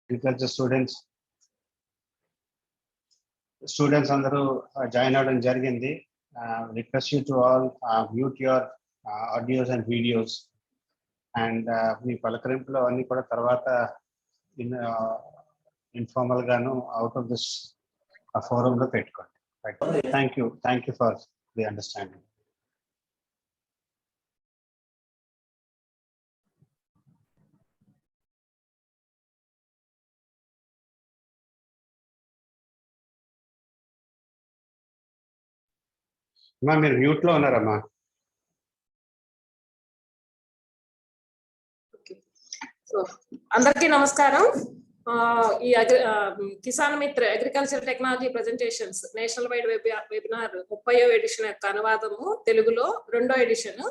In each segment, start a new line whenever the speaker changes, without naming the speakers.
Agriculture students అందరూ join అవ్వడం జరిగింది. Request you to all mute your audios and videos and మీ పలకరింపులు అన్నీ కూడా తర్వాత ఇన్ఫార్మల్ గాను అవుట్ ఆఫ్ దిస్ ఫోరంలో పెట్టుకోండి. Thank you for the understanding. అమ్మా మీరు మ్యూట్ లో ఉన్నారమ్మా.
అందరికీ నమస్కారం. ఈ Kisan Mitra agriculture technology presentations national wide webinar 30వ ఎడిషన్ యొక్క అనువాదము తెలుగులో 2వ ఎడిషన్.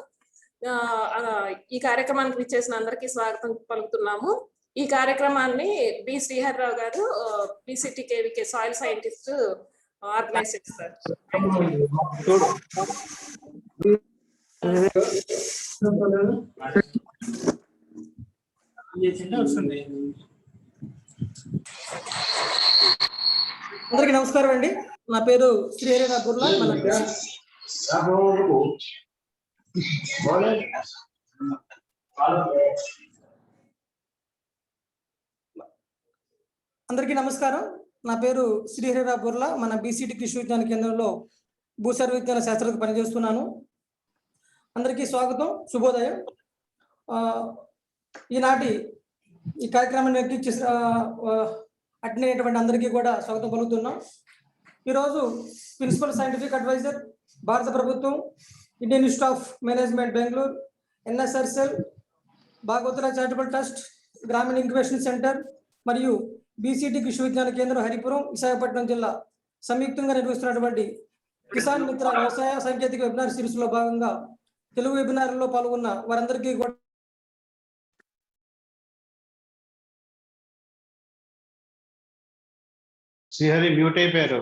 ఈ కార్యక్రమానికి విచ్చేసిన అందరికీ స్వాగతం పలుకుతున్నాము. ఈ కార్యక్రమాన్ని బి శ్రీహర్రావు గారు BCTKVK సాయిల్ సైంటిస్ట్ ఆర్గనైజ్ చేస్తారు.
అందరికి నమస్కారం అండి. నా పేరు శ్రీహరిరావు. అందరికీ నమస్కారం. నా పేరు శ్రీహరిరావు బుర్లా. మన BCT కృషి విజ్ఞాన కేంద్రంలో భూసార విజ్ఞాన శాస్త్రవేత్త పనిచేస్తున్నాను. అందరికీ స్వాగతం, శుభోదయం. ఈనాటి ఈ కార్యక్రమాన్ని అటెండ్ అయినటువంటి అందరికీ కూడా స్వాగతం పలుకుతున్నాం. ఈరోజు ప్రిన్సిపల్ సైంటిఫిక్ అడ్వైజర్, భారత ప్రభుత్వం, Indian Institute of Management Bengaluru, NSRCL, Bhagavatula charitable trust, గ్రామీణ ఇంక్యుబేషన్ సెంటర్ మరియు BCT కృషి విజ్ఞాన కేంద్రం హరిపురం, విశాఖపట్నం జిల్లా సంయుక్తంగా నిర్వహిస్తున్నటువంటి కిసాన్ మిత్ర వ్యవసాయ సాంకేతిక వెబినార్ సిరీస్ లో భాగంగా తెలుగు వెబినార్లో పాల్గొన్న వారందరికీ కూడా
శ్రీహరి మ్యూట్ అయిపోయారు.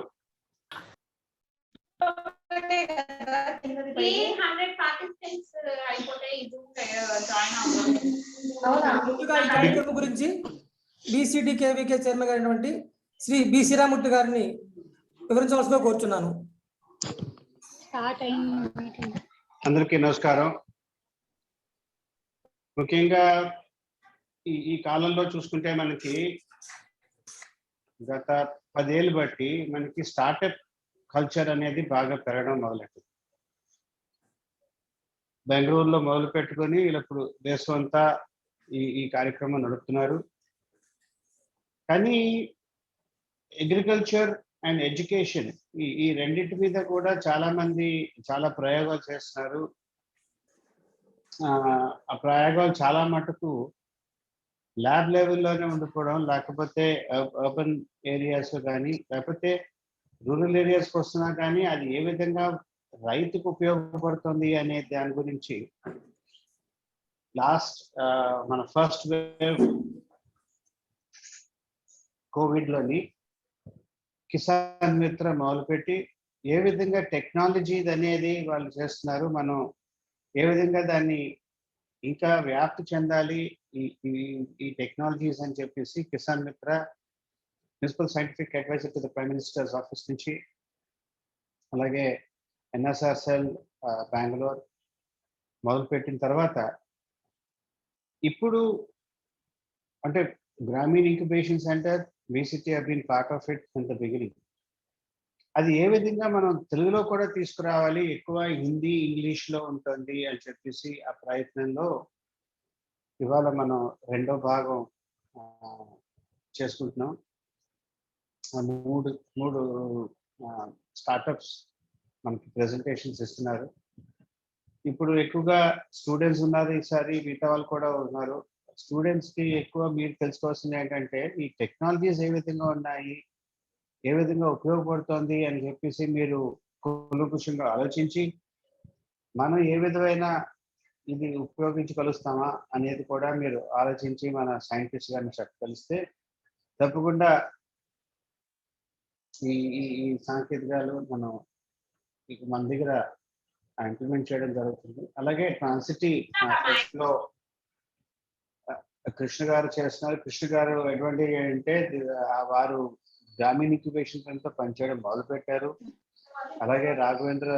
ముందుగా ఈ కార్యక్రమం గురించి BCTKVK చైర్మన్ గారైనటువంటి శ్రీ B శ్రీరామూర్తి గారిని వివరించవలసిగా కోరుచున్నాను.
అందరికీ నమస్కారం. ముఖ్యంగా ఈ కాలంలో చూసుకుంటే మనకి గత 10 ఏళ్ళు బట్టి మనకి స్టార్టప్ కల్చర్ అనేది బాగా పెరగడం మొదలెట్టింది. బెంగళూరులో మొదలు పెట్టుకొని ఇప్పుడు దేశం అంతా ఈ కార్యక్రమం నడుపుతున్నారు. కానీ అగ్రికల్చర్ అండ్ ఎడ్యుకేషన్ ఈ రెండింటి మీద కూడా చాలా ప్రయోగాలు చేస్తున్నారు. ఆ ప్రయోగాలు చాలా మటుకు ల్యాబ్ లెవెల్లోనే ఉండిపోవడం, లేకపోతే అర్బన్ ఏరియాస్ కానీ లేకపోతే రూరల్ ఏరియాస్కి వస్తున్నా కానీ అది ఏ విధంగా రైతుకు ఉపయోగపడుతుంది అనే దాని గురించి మన ఫస్ట్ వేవ్ కోవిడ్లోని కిసాన్ మిత్ర మొదలుపెట్టి ఏ విధంగా టెక్నాలజీ అనేది వాళ్ళు చేస్తున్నారు, మనం ఏ విధంగా దాన్ని ఇంకా వ్యాప్తి చెందాలి ఈ టెక్నాలజీస్ అని చెప్పేసి Kisan Mitra principal scientific adviser to the prime minister's office నుంచి, అలాగే NSRCL బెంగళూరు మొదలుపెట్టిన తర్వాత ఇప్పుడు అంటే గ్రామీణ incubation centre BCT have been part of it from the beginning. అది ఏ విధంగా మనం తెలుగులో కూడా తీసుకురావాలి, ఎక్కువ హిందీ ఇంగ్లీష్లో ఉంటుంది అని చెప్పేసి ఆ ప్రయత్నంలో ఇవాళ మనం 2వ భాగం చేసుకుంటున్నాం. మూడు స్టార్టప్స్ మనకి ప్రెజెంటేషన్స్ ఇస్తున్నారు. ఇప్పుడు ఎక్కువగా స్టూడెంట్స్ ఉన్నారు, ఈసారి మిగతా వాళ్ళు కూడా ఉన్నారు. స్టూడెంట్స్కి ఎక్కువ మీరు తెలుసుకోవాల్సింది ఏంటంటే ఈ టెక్నాలజీస్ ఏ విధంగా ఉన్నాయి, ఏ విధంగా ఉపయోగపడుతుంది అని చెప్పేసి మీరు కులంకుశంగా ఆలోచించి మనం ఏ విధమైన ఇది ఉపయోగించగలుగుతామా అనేది కూడా మీరు ఆలోచించి మన సైంటిస్ట్ గారిని చెప్పగలిస్తే తప్పకుండా ఈ సాంకేతికాలు మన దగ్గర ఇంప్లిమెంట్ చేయడం జరుగుతుంది. అలాగే ట్రాన్సిటీ లో కృష్ణ గారు చేస్తున్నారు. కృష్ణ గారు అడ్వాంటేజ్ ఏంటంటే వారు గ్రామీణ ఇంక్యుబేషన్ సెంటర్ తో పనిచేయడం మొదలు పెట్టారు. అలాగే రాఘవేంద్ర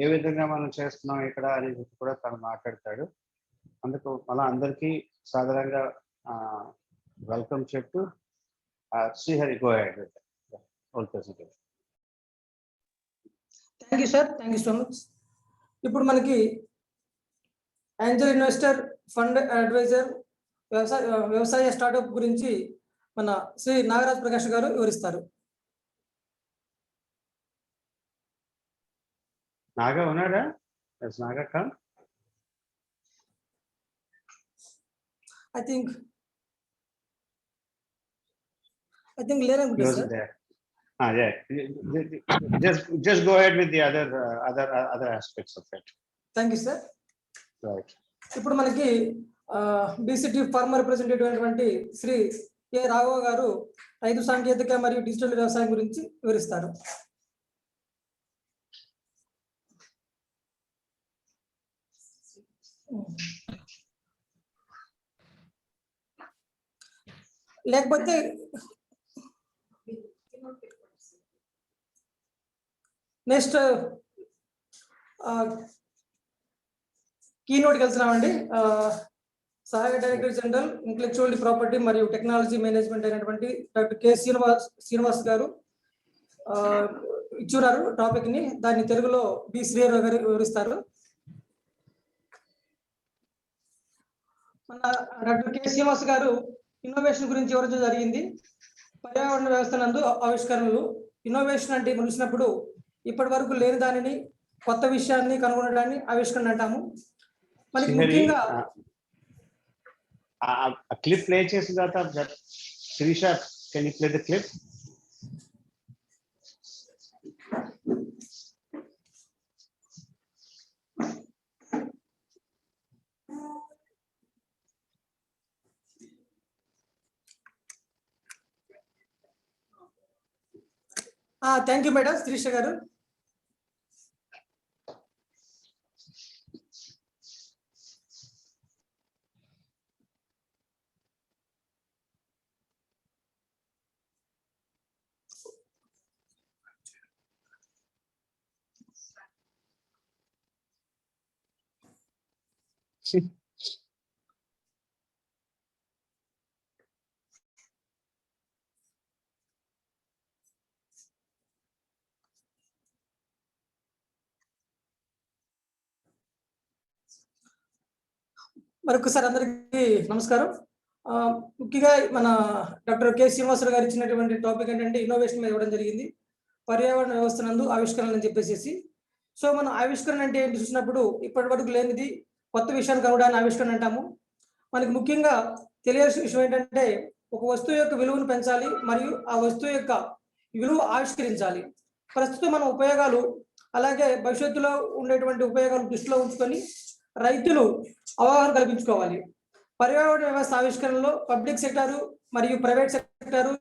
ఏ విధంగా మనం చేస్తున్నాం ఇక్కడ అనేది కూడా తను మాట్లాడతాడు. అందుకు అలా అందరికీ సాధారణంగా వెల్కమ్ చెప్తూ Srihari go ahead with all presentation.
Thank you sir, thank you so much. ఇప్పుడు మనకి ఏంజల్ ఇన్వెస్టర్ ఫండ్ అడ్వైజర్ వ్యవసాయ స్టార్టప్ గురించి మన శ్రీ నాగరాజ్ ప్రకాష్ గారు వివరిస్తారు.
నాగా ఉన్నాడా? నాగా కమ్.
I think లేరనుకుంటా sir.
Yeah. Just go ahead with the other aspects of it.
Thank you, sir.
Right.
ఇప్పుడు మనకి BCT ఫార్మర్ రిప్రజెంటేటివ్ అయినటువంటి శ్రీ కె రాఘవ గారు రైతు సాంకేతిక మరియు డిజిటల్ వ్యవసాయం గురించి వివరిస్తారు. లేకపోతే నెక్స్ట్ కీనోట్ వెళ్తున్నామండి. సహాయ డైరెక్టర్ జనరల్ ఇంటెలెక్చువల్ ప్రాపర్టీ మరియు టెక్నాలజీ మేనేజ్మెంట్ అయినటువంటి డాక్టర్ కె శ్రీనివాస్ గారు ఇచ్చున్నారు టాపిక్ ని. దాన్ని తెలుగులో బి శ్రీహరి గారు వివరిస్తారు. మన డాక్టర్ కె శ్రీనివాస్ గారు ఇన్నోవేషన్ గురించి వివరించడం జరిగింది. పర్యావరణ వ్యవస్థ నందు ఆవిష్కరణలు. ఇన్నోవేషన్ అంటే చూసినప్పుడు ఇప్పటి వరకు లేని దానిని, కొత్త విషయాన్ని కనుగొనడాన్ని ఆవిష్కరణ అంటాము. మనకి ముఖ్యంగా
క్లిప్ ప్లే చేసిన తర్వాత Sirisha, can you play the clip?
Thank you madam Sirisha garu. మరొకసారి అందరికీ నమస్కారం. ముఖ్యంగా మన డాక్టర్ కె శ్రీనివాసరావు గారు ఇచ్చినటువంటి టాపిక్ ఏంటంటే ఇన్నోవేషన్ మీద ఇవ్వడం జరిగింది. పర్యావరణ వ్యవస్థ నందు ఆవిష్కరణ అని చెప్పేసి. సో మనం ఆవిష్కరణ అంటే ఏంటి చూసినప్పుడు ఇప్పటి వరకు లేనిది, కొత్త విషయాన్ని కనుగొనడాన్ని ఆవిష్కరణ అంటాము. మనకి ముఖ్యంగా తెలియాల్సిన విషయం ఏంటంటే ఒక వస్తువు యొక్క విలువను పెంచాలి మరియు ఆ వస్తువు యొక్క విలువ ఆవిష్కరించాలి. ప్రస్తుతం మన ఉపయోగాలు అలాగే భవిష్యత్తులో ఉండేటువంటి ఉపయోగాలు దృష్టిలో ఉంచుకొని రైతులు అవగాహన కల్పించుకోవాలి. పర్యావరణ వ్యవస్థ ఆవిష్కరణలో పబ్లిక్ సెక్టారు మరియు ప్రైవేట్ సెక్టారు,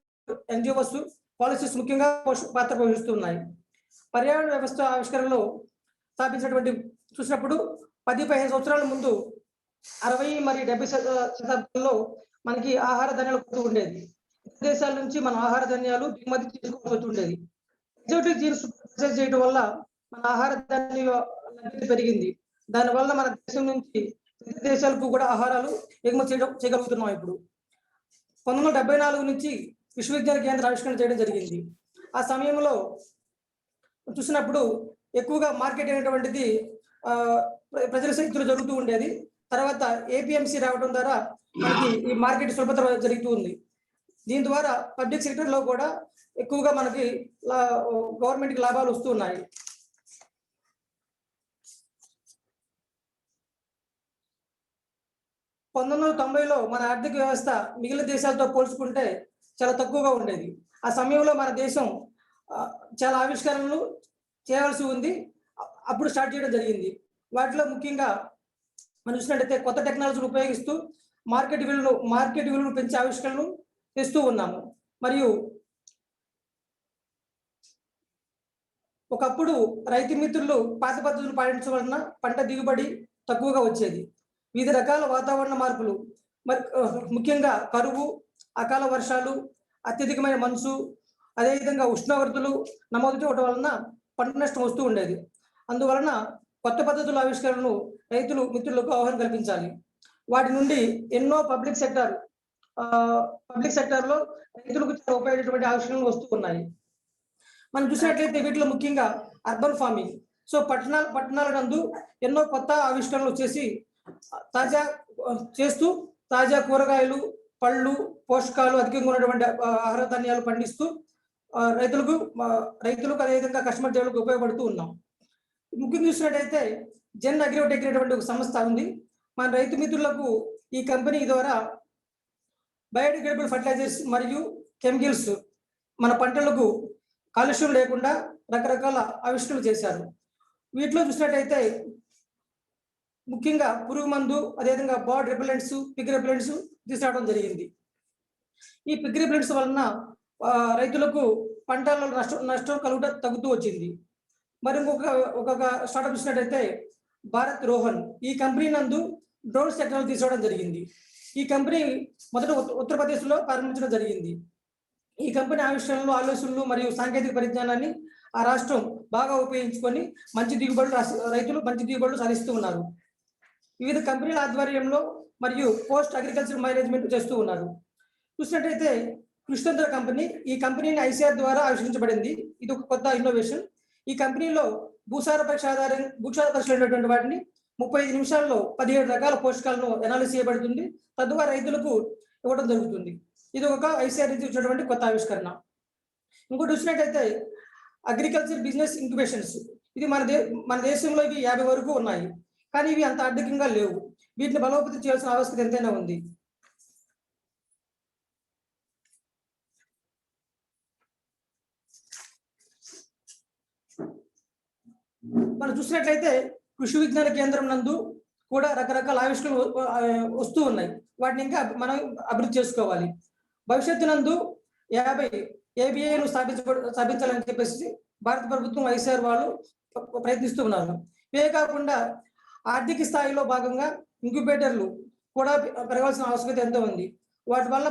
ఎన్జిఓస్, పాలసీస్ ముఖ్యంగా పాత్ర పోషిస్తున్నాయి. పర్యావరణ వ్యవస్థ ఆవిష్కరణలో స్థాపించినటువంటి చూసినప్పుడు 10-15 సంవత్సరాల ముందు 60 మరియు 70 శతాబ్దాల్లో మనకి ఆహార ధాన్యాలు కొరత ఉండేది. దేశాల నుంచి మన ఆహార ధాన్యాలు దిగుమతి చేసుకోవాల్సి ఉండేది. ఎగ్జోటిక్ జీన్స్ ప్రాసెస్ చేయడం వల్ల మన ఆహార ధాన్యాల లభ్యత పెరిగింది. దానివల్ల మన దేశం నుంచి ఇతర దేశాలకు కూడా ఆహారాలు ఎగుమతి చేయగలుగుతున్నాం. ఇప్పుడు 1974 నుంచి విశ్వవిద్యాలయ కేంద్ర ఆవిష్కరణ చేయడం జరిగింది. ఆ సమయంలో చూసినప్పుడు ఎక్కువగా మార్కెట్ అనేటువంటిది ప్రజల శక్తిలో జరుగుతూ ఉండేది. తర్వాత APMC రావడం ద్వారా మనకి ఈ మార్కెట్ సులభత జరుగుతూ ఉంది. దీని ద్వారా పబ్లిక్ సెక్టర్ లో కూడా ఎక్కువగా మనకి గవర్నమెంట్ కి లాభాలు వస్తూ ఉన్నాయి. 1990లో మన ఆర్థిక వ్యవస్థ మిగిలిన దేశాలతో పోల్చుకుంటే చాలా తక్కువగా ఉండేది. ఆ సమయంలో మన దేశం చాలా ఆవిష్కరణలు చేయవలసి ఉంది. అప్పుడు స్టార్ట్ చేయడం జరిగింది. వాటిలో ముఖ్యంగా మనం చూసినట్టయితే కొత్త టెక్నాలజీని ఉపయోగిస్తూ మార్కెట్ విలువను పెంచే ఆవిష్కరణలు చేస్తూ ఉన్నాము. మరియు ఒకప్పుడు రైతు మిత్రులు పాత పద్ధతులు పాటించడం వలన పంట దిగుబడి తక్కువగా వచ్చేది. వివిధ రకాల వాతావరణ మార్పులు మరి ముఖ్యంగా కరువు, అకాల వర్షాలు, అత్యధికమైన మంచు, అదేవిధంగా ఉష్ణోగ్రతలు నమోదు చేయడం వలన పంట నష్టం వస్తూ ఉండేది. అందువలన కొత్త పద్ధతుల ఆవిష్కరణను రైతులు మిత్రులకు అవగాహన కల్పించాలి. వాటి నుండి ఎన్నో పబ్లిక్ సెక్టార్లో రైతులకు చాలా ఉపయోగపడేటువంటి ఆవిష్కరణలు వస్తూ ఉన్నాయి. మనం చూసినట్లయితే వీటిలో ముఖ్యంగా అర్బన్ ఫార్మింగ్. సో పట్టణాల నందు ఎన్నో కొత్త ఆవిష్కరణలు వచ్చేసి తాజా కూరగాయలు, పళ్ళు, పోషకాలు అధికంగా ఉన్నటువంటి ఆహార ధాన్యాలు పండిస్తూ రైతులకు అదేవిధంగా కస్టమర్ సేవలకు ఉపయోగపడుతూ ఉన్నాం. ముఖ్యంగా చూసినట్టయితే జెన్ అగ్రోటెక్ అనేటువంటి ఒక సంస్థ ఉంది. మన రైతు మిత్రులకు ఈ కంపెనీ ద్వారా బయోడిగ్రేడబుల్ ఫర్టిలైజర్స్ మరియు కెమికల్స్ మన పంటలకు కాలుష్యం లేకుండా రకరకాల ఆవిష్కరణలు చేశారు. వీటిలో చూసినట్టయితే ముఖ్యంగా పురుగు మందు, అదేవిధంగా బర్డ్ రిపెలెంట్స్, పిగ్ రిపెలెంట్స్ తీసుకురావడం జరిగింది. ఈ పిగ్ రిపెలెంట్స్ వలన రైతులకు పంటలలో నష్టం తగ్గుతూ వచ్చింది. మరి ఒక్కొక్క స్టార్ట్అప్ చూసినట్టయితే భారత్ రోహన్, ఈ కంపెనీ నందు డ్రోన్స్ టెక్నాలజీ తీసుకోవడం జరిగింది. ఈ కంపెనీ మొదట ఉత్తరప్రదేశ్లో ప్రారంభించడం జరిగింది. ఈ కంపెనీ ఆవిష్కరణలు, ఆలోచనలు మరియు సాంకేతిక పరిజ్ఞానాన్ని ఆ రాష్ట్రం బాగా ఉపయోగించుకొని రైతులు మంచి దిగుబడులు సాధిస్తూ ఉన్నారు. వివిధ కంపెనీల ఆధ్వర్యంలో మరియు పోస్ట్ అగ్రికల్చర్ మేనేజ్మెంట్ చేస్తూ ఉన్నారు. చూసినట్టయితే కృష్ణేంద్ర కంపెనీ, ఈ కంపెనీని ఐసీఆర్ ద్వారా ఆవిష్కరించబడింది. ఇది ఒక కొత్త ఇన్నోవేషన్. ఈ కంపెనీలో భూసార పరీక్ష వాటిని 35 నిమిషాల్లో 17 రకాల పోషకాలను అనాలిసిస్ చేయబడుతుంది. తద్వారా రైతులకు ఇవ్వడం జరుగుతుంది. ఇది ఒక ఐసీఆర్ నుంచి వచ్చినటువంటి కొత్త ఆవిష్కరణ. ఇంకోటి చూసినట్టయితే అగ్రికల్చర్ బిజినెస్ ఇంక్యుబేషన్స్. ఇది మన దేశంలో ఇవి 50 వరకు ఉన్నాయి. కానీ ఇవి అంత ఆర్థికంగా లేవు. వీటిని బలోపేతం చేయాల్సిన ఆవశ్యకత ఎంతైనా ఉంది. మనం చూసినట్లయితే కృషి విజ్ఞాన కేంద్రం నందు కూడా రకరకాల ఆవిష్కరణలు వస్తూ ఉన్నాయి. వాటిని ఇంకా మనం అభివృద్ధి చేసుకోవాలి. భవిష్యత్తు నందు 50 ABAలు స్థాపించాలని చెప్పేసి భారత ప్రభుత్వం, ఐసీఆర్ వాళ్ళు ప్రయత్నిస్తూ ఉన్నారు. ఇవే కాకుండా ఆర్థిక స్థాయిలో భాగంగా ఇంక్యుబేటర్లు కూడా పెరగాల్సిన ఆవశ్యకత ఎంతో ఉంది. వాటి వల్ల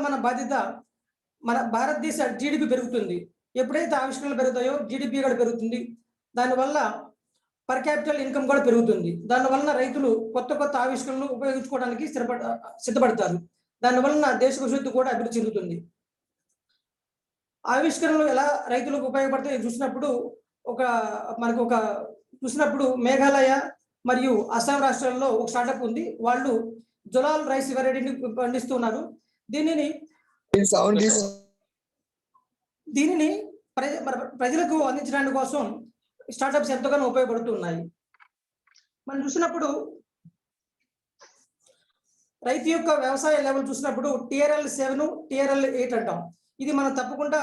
మన భారతదేశ జీడిపి పెరుగుతుంది. ఎప్పుడైతే ఆవిష్కరణలు పెరుగుతాయో జీడిపి కూడా పెరుగుతుంది. దానివల్ల పర్ క్యాపిటల్ ఇన్కమ్ కూడా పెరుగుతుంది. దానివల్ల రైతులు కొత్త ఆవిష్కరణలు ఉపయోగించుకోవడానికి సిద్ధపడతారు. దానివల్ల దేశ భవిష్యత్తు కూడా అభివృద్ధి చెందుతుంది. ఆవిష్కరణలు ఎలా రైతులకు ఉపయోగపడతాయి చూసినప్పుడు మేఘాలయ మరియు అస్సాం రాష్ట్రాల్లో ఒక స్టార్టప్ ఉంది. వాళ్ళు జొలాల్ రైస్ వెరైటీని పండిస్తున్నారు. దీనిని ప్రజలకు అందించడానికి కోసం స్టార్టప్స్ ఎంతగానో ఉపయోగపడుతున్నాయి. మనం చూసినప్పుడు రైతు యొక్క వ్యవసాయ లెవెల్ చూసినప్పుడు TRL 7, TRL 8 అంటాం. ఇది మనం తప్పకుండా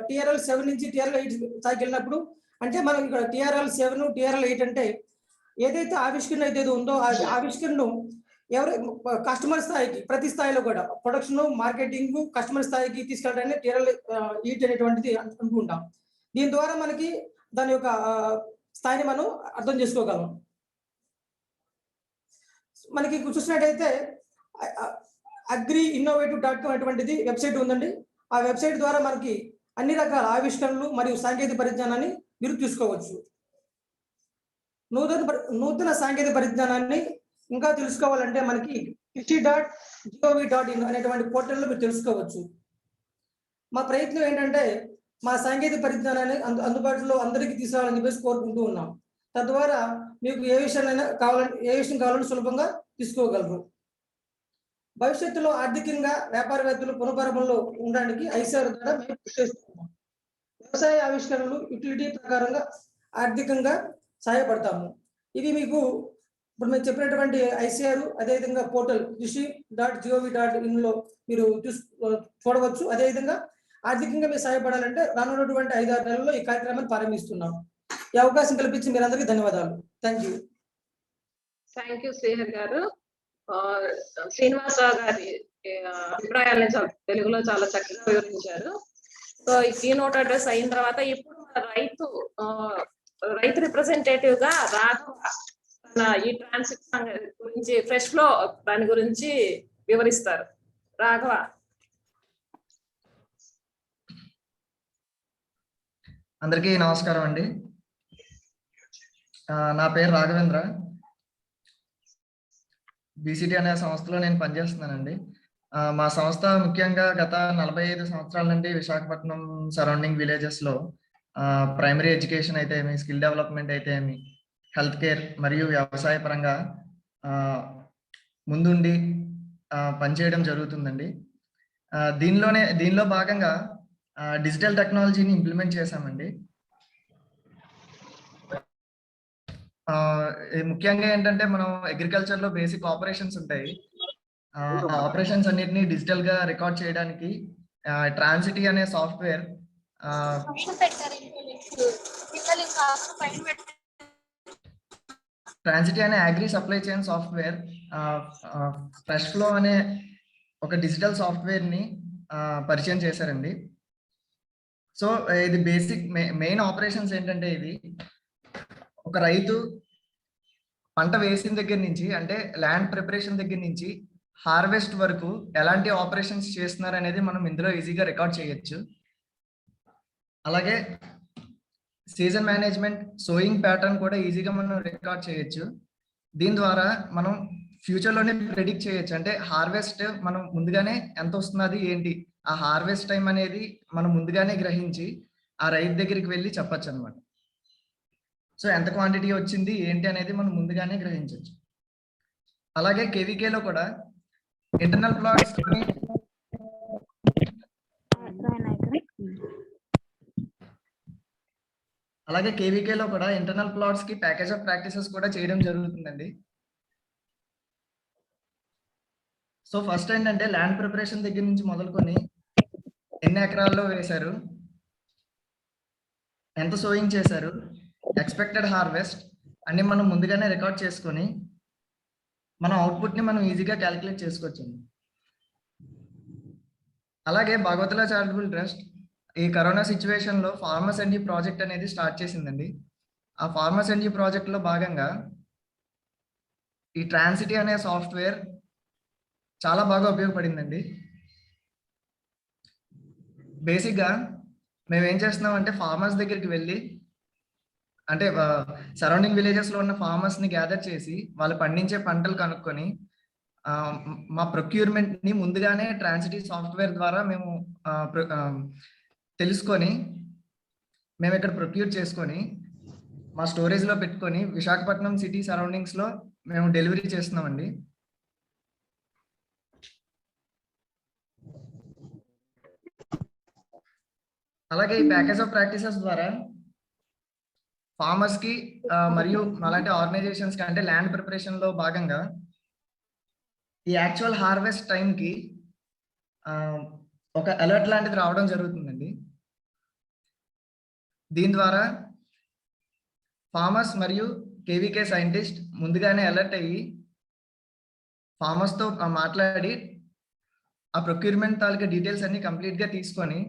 TRL 7 నుంచి TRL 8 స్థాయికి వెళ్ళినప్పుడు, అంటే మనం ఇక్కడ TRL 7, TRL 8 అంటే ఏదైతే ఆవిష్కరణ అయితే ఉందో ఆ ఆవిష్కరణను కస్టమర్ స్థాయికి, ప్రతి స్థాయిలో కూడా ప్రొడక్షన్, మార్కెటింగ్, కస్టమర్ స్థాయికి తీసుకెళ్ళడానికి TRL 8 అనేటువంటిది అనుకుంటాం. దీని ద్వారా మనకి దాని యొక్క స్థాయిని మనం అర్థం చేసుకోగలం. మనకి చూసినట్టయితే agriinnovative.com అనేటువంటిది వెబ్సైట్ ఉందండి. ఆ వెబ్సైట్ ద్వారా మనకి అన్ని రకాల ఆవిష్కరణలు మరియు సాంకేతిక పరిజ్ఞానాన్ని మీరు తీసుకోవచ్చు. నూతన సాంకేతిక పరిజ్ఞానాన్ని ఇంకా తెలుసుకోవాలంటే మనకి krishi.gov.in అనేటువంటి పోర్టల్లో మీరు తెలుసుకోవచ్చు. మా ప్రయత్నం ఏంటంటే మా సాంకేతిక పరిజ్ఞానాన్ని అందుబాటులో అందరికీ తీసుకురావాలని చెప్పేసి కోరుకుంటూ ఉన్నాం. తద్వారా మీకు ఏ విషయం కావాలని సులభంగా తీసుకోగలరు. భవిష్యత్తులో ఆర్థికంగా వ్యాపారవేత్తలు పునఃప్రారంభంలో ఉండడానికి ఐసీఆర్ ద్వారా మేము కృషి చేస్తున్నాం. వ్యవసాయ ఆవిష్కరణలు యూటిలిటీ ప్రకారంగా ఆర్థికంగా సహాయపడతాము. ఇది మీకు ఇప్పుడు మేము చెప్పినటువంటి ఐసీఆర్, అదేవిధంగా పోర్టల్ krishi.gov.in లో మీరు చూడవచ్చు. అదేవిధంగా ఆర్థికంగా మీరు సహాయపడాలంటే రానున్నటువంటి 5-6 నెలల్లో ఈ కార్యక్రమాన్ని ప్రారంభిస్తున్నాం. ఈ అవకాశం కల్పించి మీరందరికీ ధన్యవాదాలు. థ్యాంక్ యూ
శ్రీహరి గారు. శ్రీనివాసరావు గారి అభిప్రాయాలను తెలుగులో చాలా చక్కగా వివరించారు. సో ఈ కీనోట్ అడ్రస్ అయిన తర్వాత ఇప్పుడు రైతు రిప్రజెంటేటివ్ గా రాఘవ ఈ ట్రాన్సిట్ గురించి, ఫ్రెష్ ఫ్లో దాని గురించి వివరిస్తారు. రాఘవ.
అందరికీ నమస్కారం అండి. నా పేరు రాఘవేంద్ర. బీసీటీ అనే సంస్థలో నేను పనిచేస్తున్నానండి. మా సంస్థ ముఖ్యంగా గత 45 సంవత్సరాల నుండి విశాఖపట్నం సరౌండింగ్ విలేజెస్ లో ప్రైమరీ ఎడ్యుకేషన్ అయితే ఏమి, స్కిల్ డెవలప్మెంట్ అయితే ఏమి, హెల్త్ కేర్ మరియు వ్యవసాయ పరంగా ముందుండి పనిచేయడం జరుగుతుందండి. దీనిలో భాగంగా డిజిటల్ టెక్నాలజీని ఇంప్లిమెంట్ చేశామండి. ముఖ్యంగా ఏంటంటే మనం అగ్రికల్చర్ లో బేసిక్ ఆపరేషన్స్ ఉంటాయి. ఆ ఆపరేషన్స్ అన్నిటిని డిజిటల్ గా రికార్డ్ చేయడానికి ట్రాన్సిటీ అనే సాఫ్ట్వేర్, ట్రాన్సిటీ అనే agri supply chain software, fresh flow అనే ఒక డిజిటల్ సాఫ్ట్వేర్ ని పరిచయం చేశారండి. సో ఇది బేసిక్ మెయిన్ ఆపరేషన్స్ ఏంటంటే, ఇది ఒక రైతు పంట వేసిన దగ్గర నుంచి, అంటే ల్యాండ్ ప్రిపరేషన్ దగ్గర నుంచి హార్వెస్ట్ వరకు ఎలాంటి ఆపరేషన్స్ చేస్తున్నారు అనేది మనం ఇందులో ఈజీగా రికార్డ్ చేయొచ్చు. అలాగే సీజన్ మేనేజ్మెంట్, సోయింగ్ ప్యాటర్న్ కూడా ఈజీగా మనం రికార్డ్ చేయొచ్చు. దీని ద్వారా మనం ఫ్యూచర్లోనే ప్రెడిక్ట్ చేయొచ్చు. అంటే హార్వెస్ట్ మనం ముందుగానే ఎంత వస్తున్నది ఏంటి, ఆ హార్వెస్ట్ టైం అనేది మనం ముందుగానే గ్రహించి ఆ రైతు దగ్గరికి వెళ్ళి చెప్పచ్చు అనమాట. సో ఎంత క్వాంటిటీ వచ్చింది ఏంటి అనేది మనం ముందుగానే గ్రహించవచ్చు. అలాగే కేవీకేలో కూడా ఇంటర్నల్ ప్లాట్స్ కి ప్యాకేజ్ ఆఫ్ ప్రాక్టీసెస్ కూడా చేయడం జరుగుతుందండి. సో ఫస్ట్ ఏంటంటే ల్యాండ్ ప్రిపరేషన్ దగ్గర నుంచి మొదలుకొని ఎన్ని ఎకరాల్లో వేశారు, ఎంత సోయింగ్ చేశారు, ఎక్స్పెక్టెడ్ హార్వెస్ట్ అన్ని మనం ముందుగానే రికార్డ్ చేసుకొని మన అవుట్పుట్ ని మనం ఈజీగా క్యాలిక్యులేట్ చేసుకోవచ్చు. అలాగే భాగవతుల చారిటబుల్ ట్రస్ట్ ఈ కరోనా సిచ్యువేషన్ లో ఫార్మర్స్ ఎన్జీ ప్రాజెక్ట్ అనేది స్టార్ట్ చేసిందండి. ఆ ఫార్మర్స్ ఎన్జీ ప్రాజెక్ట్ లో భాగంగా ఈ ట్రాన్సిటీ అనే సాఫ్ట్వేర్ చాలా బాగా ఉపయోగపడిందండి. బేసిక్ గా మేము ఏం చేస్తున్నాం అంటే, ఫార్మర్స్ దగ్గరికి వెళ్ళి, అంటే సరౌండింగ్ విలేజెస్ లో ఉన్న ఫార్మర్స్ ని గ్యాదర్ చేసి వాళ్ళు పండించే పంటలు కనుక్కొని మా ప్రొక్యూర్మెంట్ ని ముందుగానే ట్రాన్సిటీ సాఫ్ట్వేర్ ద్వారా మేము తెలుసుకొని మేము ఇక్కడ ప్రొక్యూర్ చేసుకొని మా స్టోరేజ్ లో పెట్టుకొని విశాఖపట్నం సిటీ సరౌండింగ్స్ లో మేము డెలివరీ చేస్తున్నామండి. అలాగే ఈ ప్యాకేజ్ ఆఫ్ ప్రాక్టీసెస్ ద్వారా ఫార్మర్స్ కి మరియు అలాంటి ఆర్గనైజేషన్స్ కి, అంటే ల్యాండ్ ప్రిపరేషన్ లో భాగంగా ఈ యాక్చువల్ హార్వెస్ట్ టైం కి ఒక అలర్ట్ లాంటిది రావడం జరుగుతుందండి. దీని ద్వారా ఫార్మర్స్ మరియు కేవీకే సైంటిస్ట్ ముందుగానే అలర్ట్ అయ్యి ఫార్మర్స్ తో మాట్లాడి ఆ ప్రొక్యూర్మెంట్ తాలూకా డీటెయిల్స్ అన్ని కంప్లీట్ గా తీసుకొని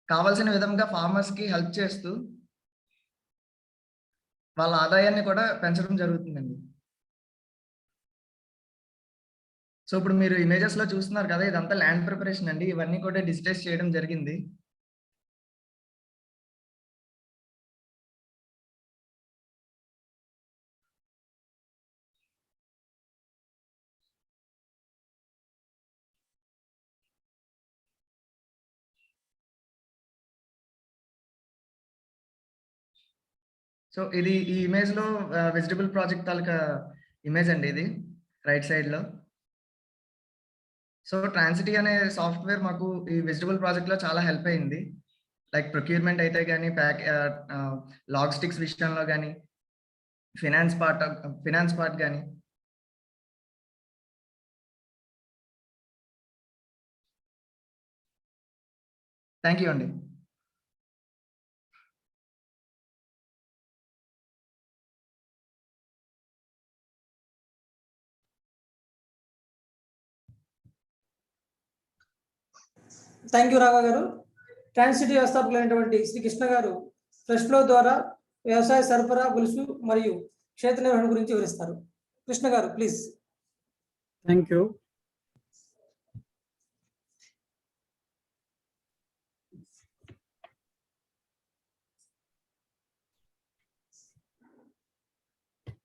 కావాల్సిన విధంగా ఫార్మర్స్ కి హెల్ప్ చేస్తూ వాళ్ళ ఆదాయాన్ని కూడా పెంచడం జరుగుతుందండి. సో ఇప్పుడు మీరు ఇమేజెస్ లో చూస్తున్నారు కదా, ఇదంతా ల్యాండ్ ప్రిపరేషన్ అండి. ఇవన్నీ కూడా డిజిటైజ్ చేయడం జరిగింది. సో ఇది ఈ ఇమేజ్ లో వెజిటబుల్ ప్రాజెక్ట్ తాలూకా ఇమేజ్ అండి, ఇది రైట్ సైడ్ లో. సో ట్రాన్సిటీ అనే సాఫ్ట్వేర్ మాకు ఈ వెజిటబుల్ ప్రాజెక్ట్ లో చాలా హెల్ప్ అయింది. లైక్ ప్రొక్యూర్మెంట్ అయితే కానీ, లాజిస్టిక్స్ విషయంలో కానీ, ఫినాన్స్ పార్ట్ కానీ. థ్యాంక్ యూ అండి.
థ్యాంక్ యూ రాఘవ గారు. ట్రాన్సిటీ వ్యవస్థాపకులైనటువంటి శ్రీ కృష్ణ గారు ఫ్రెష్ ఫ్లో ద్వారా వ్యవసాయ సరఫరా, గొలుసు మరియు క్షేత్ర నిర్వహణ గురించి వివరిస్తారు. కృష్ణ గారు ప్లీజ్.
Thank you.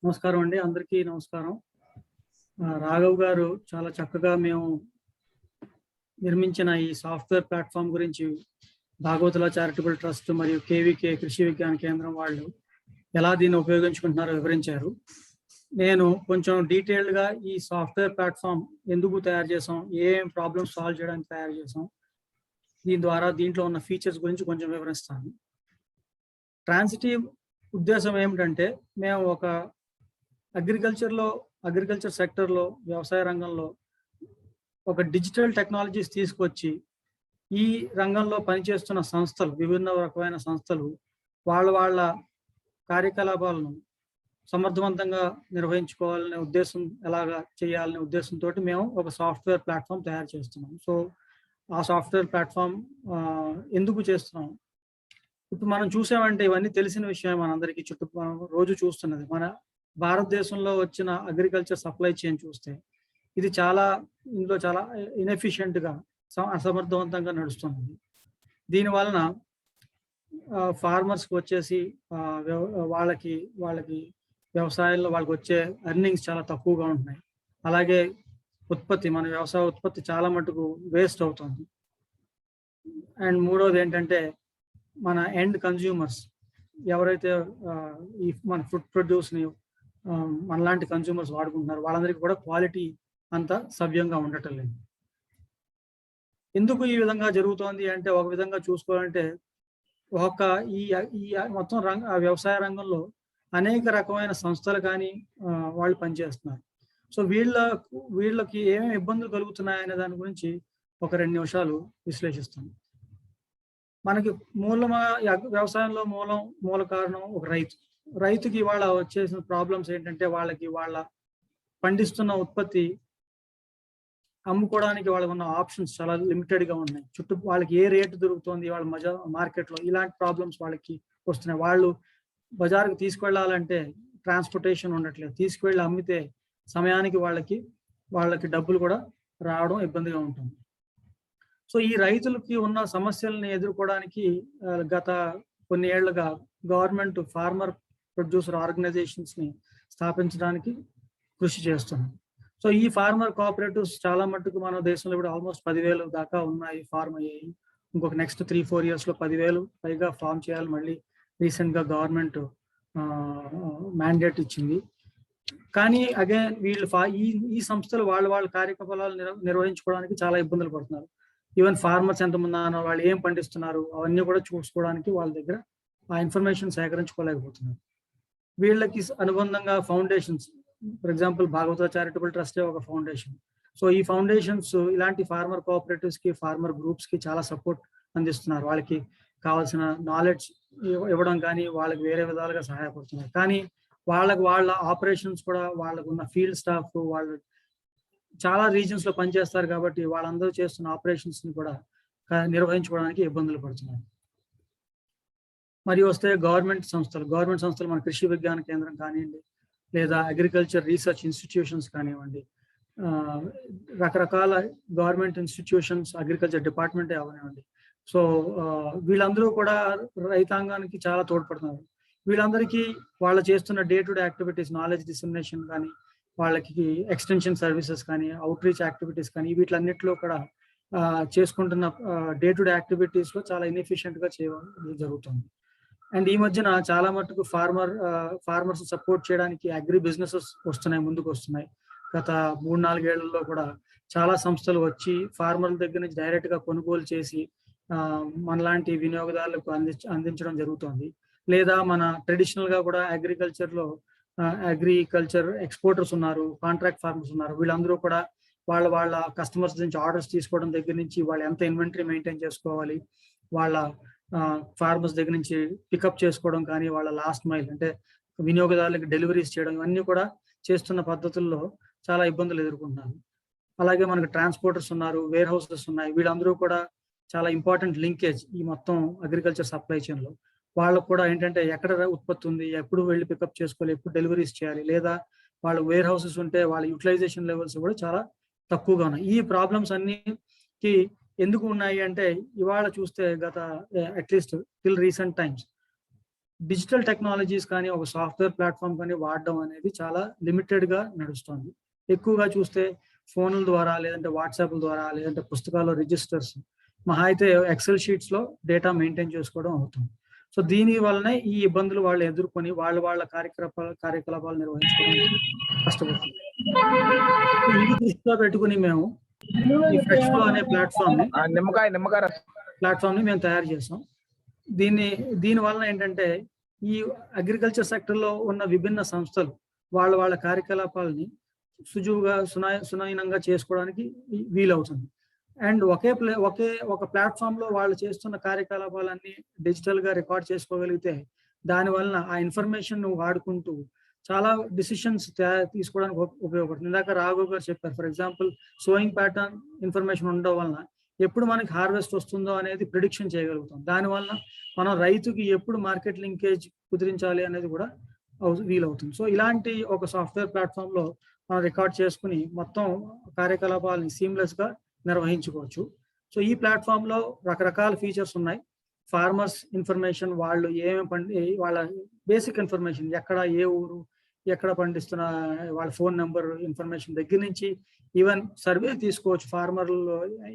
నమస్కారం అండి, అందరికీ నమస్కారం. రాఘవ్ గారు చాలా చక్కగా మేము నిర్మించిన ఈ సాఫ్ట్వేర్ ప్లాట్ఫామ్ గురించి భాగవతుల చారిటబుల్ ట్రస్ట్ మరియు కేవీకే కృషి విజ్ఞాన కేంద్రం వాళ్ళు ఎలా దీన్ని ఉపయోగించుకుంటున్నారో వివరించారు. నేను కొంచెం డీటెయిల్డ్గా ఈ సాఫ్ట్వేర్ ప్లాట్ఫామ్ ఎందుకు తయారు చేసాం, ఏం ప్రాబ్లమ్స్ సాల్వ్ చేయడానికి తయారు చేసాం, దీని ద్వారా దీంట్లో ఉన్న ఫీచర్స్ గురించి కొంచెం వివరిస్తాను. ట్రాన్సిటివ్ ఉద్దేశం ఏమిటంటే, మేము ఒక అగ్రికల్చర్ సెక్టర్లో, వ్యవసాయ రంగంలో ఒక డిజిటల్ టెక్నాలజీస్ తీసుకొచ్చి ఈ రంగంలో పనిచేస్తున్న సంస్థలు, విభిన్న రకమైన సంస్థలు వాళ్ళ కార్యకలాపాలను సమర్థవంతంగా నిర్వహించుకోవాలనే ఉద్దేశం, ఎలాగా చేయాలనే ఉద్దేశంతో మేము ఒక సాఫ్ట్వేర్ ప్లాట్ఫామ్ తయారు చేస్తున్నాం. సో ఆ సాఫ్ట్వేర్ ప్లాట్ఫామ్ ఎందుకు చేస్తున్నాం, ఇప్పుడు మనం చూసామంటే ఇవన్నీ తెలిసిన విషయం, మనందరికీ రోజు చూస్తున్నది. మన భారతదేశంలో వచ్చిన అగ్రికల్చర్ సప్లై చైన్ చూస్తే ఇందులో చాలా ఇన్ఎఫిషియెంట్గా, అసమర్థవంతంగా నడుస్తుంది. దీని వలన ఫార్మర్స్కి వచ్చేసి వాళ్ళకి వ్యవసాయంలో వాళ్ళకి వచ్చే ఎర్నింగ్స్ చాలా తక్కువగా ఉంటున్నాయి. అలాగే మన వ్యవసాయ ఉత్పత్తి చాలా మటుకు వేస్ట్ అవుతుంది. అండ్ మూడోది ఏంటంటే, మన ఎండ్ కన్జ్యూమర్స్ ఎవరైతే మన ఫుడ్ ప్రొడ్యూస్ని మనలాంటి కన్జ్యూమర్స్ వాడుకుంటున్నారు, వాళ్ళందరికీ కూడా క్వాలిటీ అంత సవ్యంగా ఉండటం లేదు. ఎందుకు ఈ విధంగా జరుగుతోంది అంటే, ఒక విధంగా చూసుకోవాలంటే ఈ మొత్తం వ్యవసాయ రంగంలో అనేక రకమైన సంస్థలు కానీ వాళ్ళు పనిచేస్తున్నారు. సో వీళ్ళకి ఏమేమి ఇబ్బందులు కలుగుతున్నాయనే దాని గురించి ఒక 2 నిమిషాలు విశ్లేషిస్తాం. మనకి వ్యవసాయంలో మూల కారణం ఒక రైతుకి ఇవాళ వచ్చేసిన ప్రాబ్లమ్స్ ఏంటంటే, వాళ్ళ పండిస్తున్న ఉత్పత్తి అమ్ముకోవడానికి వాళ్ళకు ఉన్న ఆప్షన్స్ చాలా లిమిటెడ్గా ఉన్నాయి. వాళ్ళకి ఏ రేటు దొరుకుతుంది వాళ్ళ మార్కెట్లో, ఇలాంటి ప్రాబ్లమ్స్ వాళ్ళకి వస్తున్నాయి. వాళ్ళు బజార్కి తీసుకెళ్లాలంటే ట్రాన్స్పోర్టేషన్ ఉండట్లేదు, తీసుకువెళ్ళి అమ్మితే సమయానికి వాళ్ళకి డబ్బులు కూడా రావడం ఇబ్బందిగా ఉంటుంది. సో ఈ రైతులకి ఉన్న సమస్యల్ని ఎదుర్కోవడానికి గత కొన్ని ఏళ్లుగా గవర్నమెంట్ ఫార్మర్ ప్రొడ్యూసర్ ఆర్గనైజేషన్స్ని స్థాపించడానికి కృషి చేస్తుంది. సో ఈ ఫార్మర్ కోఆపరేటివ్స్ చాలా మట్టుకు మన దేశంలో ఇప్పుడు ఆల్మోస్ట్ 10,000 దాకా ఉన్నాయి, ఫార్మ్ అయ్యాయి. ఇంకొక నెక్స్ట్ 3-4 yearsలో 10,000 పైగా ఫార్మ్ చేయాలి. మళ్ళీ రీసెంట్గా గవర్నమెంట్ మ్యాండేట్ ఇచ్చింది. కానీ అగైన్ వీళ్ళు ఈ సంస్థలు వాళ్ళ కార్యకలాపాలు నిర్వహించుకోవడానికి చాలా ఇబ్బందులు పడుతున్నారు. ఈవెన్ ఫార్మర్స్ ఎంతమంది అన్నారు, వాళ్ళు ఏం పండిస్తున్నారు అవన్నీ కూడా చూసుకోవడానికి వాళ్ళ దగ్గర ఆ ఇన్ఫర్మేషన్ సేకరించుకోలేకపోతున్నారు. వీళ్ళకి అనుబంధంగా foundations, for example Bhagavatula charitable ట్రస్టే ఒక ఫౌండేషన్. సో ఈ ఫౌండేషన్స్ ఇలాంటి ఫార్మర్ కోఆపరేటివ్స్కి, ఫార్మర్ గ్రూప్స్కి చాలా సపోర్ట్ అందిస్తున్నారు. వాళ్ళకి కావాల్సిన నాలెడ్జ్ ఇవ్వడం కానీ, వాళ్ళకి వేరే విధాలుగా సహాయపడుతున్నారు. కానీ వాళ్ళ ఆపరేషన్స్ కూడా, వాళ్ళకు ఉన్న ఫీల్డ్ స్టాఫ్ వాళ్ళు చాలా రీజన్స్ లో పనిచేస్తారు కాబట్టి వాళ్ళందరూ చేస్తున్న ఆపరేషన్స్ ని కూడా నిర్వహించుకోవడానికి ఇబ్బందులు పడుతున్నారు. మరియు వస్తే గవర్నమెంట్ సంస్థలు మన కృషి విజ్ఞాన కేంద్రం కానివ్వండి, లేదా అగ్రికల్చర్ రీసెర్చ్ ఇన్స్టిట్యూషన్స్ కానివ్వండి, రకరకాల గవర్నమెంట్ ఇన్స్టిట్యూషన్స్, అగ్రికల్చర్ డిపార్ట్మెంటే అవనివ్వండి. సో వీళ్ళందరూ కూడా రైతాంగానికి చాలా తోడ్పడుతున్నారు. వీళ్ళందరికీ వాళ్ళు చేస్తున్న day to day activities, knowledge dissemination కానీ, వాళ్ళకి ఎక్స్టెన్షన్ సర్వీసెస్ కానీ, అవుట్ రీచ్ యాక్టివిటీస్ కానీ, వీటిలన్నిటిలో కూడా చేసుకుంటున్న డే టు డే యాక్టివిటీస్లో చాలా ఇన్ఎఫిషియెంట్గా చేయడం జరుగుతుంది. అండ్ ఈ మధ్యన చాలా మటుకు ఫార్మర్స్ సపోర్ట్ చేయడానికి అగ్రి బిజినెసెస్ ముందుకు వస్తున్నాయి. గత 3-4 ఏళ్లలో కూడా చాలా సంస్థలు వచ్చి ఫార్మర్ల దగ్గర నుంచి డైరెక్ట్గా కొనుగోలు చేసి మనలాంటి వినియోగదారులకు అందించడం జరుగుతుంది. లేదా మన ట్రెడిషనల్గా కూడా అగ్రికల్చర్ ఎక్స్పోర్టర్స్ ఉన్నారు, కాంట్రాక్ట్ ఫార్మర్స్ ఉన్నారు. వీళ్ళందరూ కూడా వాళ్ళ కస్టమర్స్ నుంచి ఆర్డర్స్ తీసుకోవడం దగ్గర నుంచి, వాళ్ళు ఎంత ఇన్వెంటరీ మెయింటైన్ చేసుకోవాలి, వాళ్ళ ఫార్మర్స్ దగ్గర నుంచి పికప్ చేసుకోవడం కానీ, వాళ్ళ లాస్ట్ మైల్ అంటే వినియోగదారులకు డెలివరీస్ చేయడం, ఇవన్నీ కూడా చేస్తున్న పద్ధతుల్లో చాలా ఇబ్బందులు ఎదుర్కొంటున్నారు. అలాగే మనకు ట్రాన్స్పోర్టర్స్ ఉన్నారు, వేర్ హౌసెస్ ఉన్నాయి. వీళ్ళందరూ కూడా చాలా ఇంపార్టెంట్ లింకేజ్ ఈ మొత్తం అగ్రికల్చర్ సప్లై చైన్లో. వాళ్ళకు కూడా ఏంటంటే ఎక్కడ ఉత్పత్తి ఉంది, ఎప్పుడు వెళ్ళి పికప్ చేసుకోవాలి, ఎప్పుడు డెలివరీస్ చేయాలి, లేదా వాళ్ళ వేర్ హౌసెస్ ఉంటే వాళ్ళ యూటిలైజేషన్ లెవెల్స్ కూడా చాలా తక్కువగా ఉన్నాయి. ఈ ప్రాబ్లమ్స్ అన్నిటికి ఎందుకు ఉన్నాయి అంటే ఇవాళ చూస్తే గత at least till recent times digital technologies కానీ ఒక సాఫ్ట్వేర్ ప్లాట్ఫామ్ కానీ వాడడం అనేది చాలా లిమిటెడ్ గా నడుస్తుంది. ఎక్కువగా చూస్తే ఫోన్ల ద్వారా లేదంటే వాట్సాప్ ద్వారా లేదంటే పుస్తకాల్లో రిజిస్టర్స్ మహా అయితే ఎక్సెల్ షీట్స్ లో డేటా మెయింటైన్ చేసుకోవడం అవుతుంది. సో దీని వల్లనే ఈ ఇబ్బందులు వాళ్ళు ఎదుర్కొని వాళ్ళ కార్యకలాపాలు నిర్వహించుకోవడానికి కష్టపడుతుంది. ఇది దృష్టిలో పెట్టుకుని మేము ఈ ఫ్రెష్ ఫ్లో అనే ప్లాట్ఫామ్ ని మేము తయారు చేసాం. దీని వలన ఏంటంటే ఈ అగ్రికల్చర్ సెక్టర్ లో ఉన్న విభిన్న సంస్థలు వాళ్ళ కార్యకలాపాలని సుజువుగా సునాయనంగా చేసుకోవడానికి వీలవుతుంది. అండ్ ఒక ప్లాట్ఫామ్ లో వాళ్ళు చేస్తున్న కార్యకలాపాలన్నీ డిజిటల్ గా రికార్డ్ చేసుకోగలిగితే దాని వలన ఆ ఇన్ఫర్మేషన్ వాడుకుంటూ చాలా డిసిషన్స్ తీసుకోవడానికి ఉపయోగపడుతుంది. ఇందాక రాఘవ్ గారు చెప్పారు, for example sowing pattern information ఉండడం వలన ఎప్పుడు మనకి హార్వెస్ట్ వస్తుందో అనేది ప్రిడిక్షన్ చేయగలుగుతాం. దానివల్ల మనం రైతుకి ఎప్పుడు మార్కెట్ లింకేజ్ కుదిరించాలి అనేది కూడా వీలవుతుంది. సో ఇలాంటి ఒక సాఫ్ట్వేర్ ప్లాట్ఫామ్ లో మనం రికార్డ్ చేసుకుని మొత్తం కార్యకలాపాలని సీమ్లెస్ గా నిర్వహించుకోవచ్చు. సో ఈ ప్లాట్ఫామ్ లో రకరకాల ఫీచర్స్ ఉన్నాయి. ఫార్మర్స్ ఇన్ఫర్మేషన్, వాళ్ళు వాళ్ళ బేసిక్ ఇన్ఫర్మేషన్, ఎక్కడ ఏ ఊరు ఎక్కడ పండిస్తున్న వాళ్ళ ఫోన్ నెంబర్ ఇన్ఫర్మేషన్ దగ్గర నుంచి ఈవెన్ సర్వే తీసుకోవచ్చు. ఫార్మర్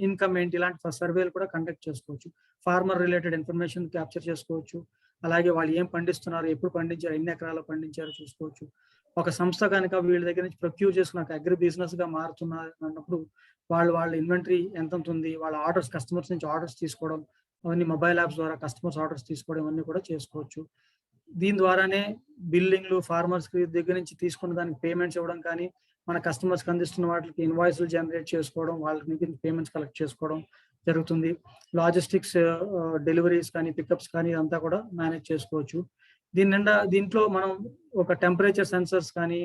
ఇన్కమ్ ఏంటి ఇలాంటి సర్వేలు కూడా కండక్ట్ చేసుకోవచ్చు. ఫార్మర్ రిలేటెడ్ ఇన్ఫర్మేషన్ క్యాప్చర్ చేసుకోవచ్చు. అలాగే వాళ్ళు ఏం పండిస్తున్నారు, ఎప్పుడు పండించారు, ఎన్ని ఎకరాలు పండించారో చూసుకోవచ్చు. ఒక సంస్థ కనుక వీళ్ళ దగ్గర నుంచి ప్రొక్యూర్ చేసుకున్న అగ్రి బిజినెస్ గా మారుతున్నారు అన్నప్పుడు వాళ్ళ ఇన్వెంటరీ ఎంత ఉంది, వాళ్ళ ఆర్డర్స్ కస్టమర్స్ నుంచి ఆర్డర్స్ తీసుకోవడం, అవన్నీ మొబైల్ యాప్స్ ద్వారా కస్టమర్స్ ఆర్డర్స్ తీసుకోవడం ఇవన్నీ కూడా చేసుకోవచ్చు. దీని ద్వారానే బిల్లింగ్లు ఫార్మర్స్ దగ్గర నుంచి తీసుకున్న దానికి పేమెంట్స్ ఇవ్వడం కానీ, మన కస్టమర్స్కి అందిస్తున్న వాటికి ఇన్వాయిస్లు జనరేట్ చేసుకోవడం, వాళ్ళకి పేమెంట్స్ కలెక్ట్ చేసుకోవడం జరుగుతుంది. లాజిస్టిక్స్ డెలివరీస్ కానీ పికప్స్ కానీ ఇదంతా కూడా మేనేజ్ చేసుకోవచ్చు. దీంట్లో మనం ఒక టెంపరేచర్ సెన్సర్స్ కానీ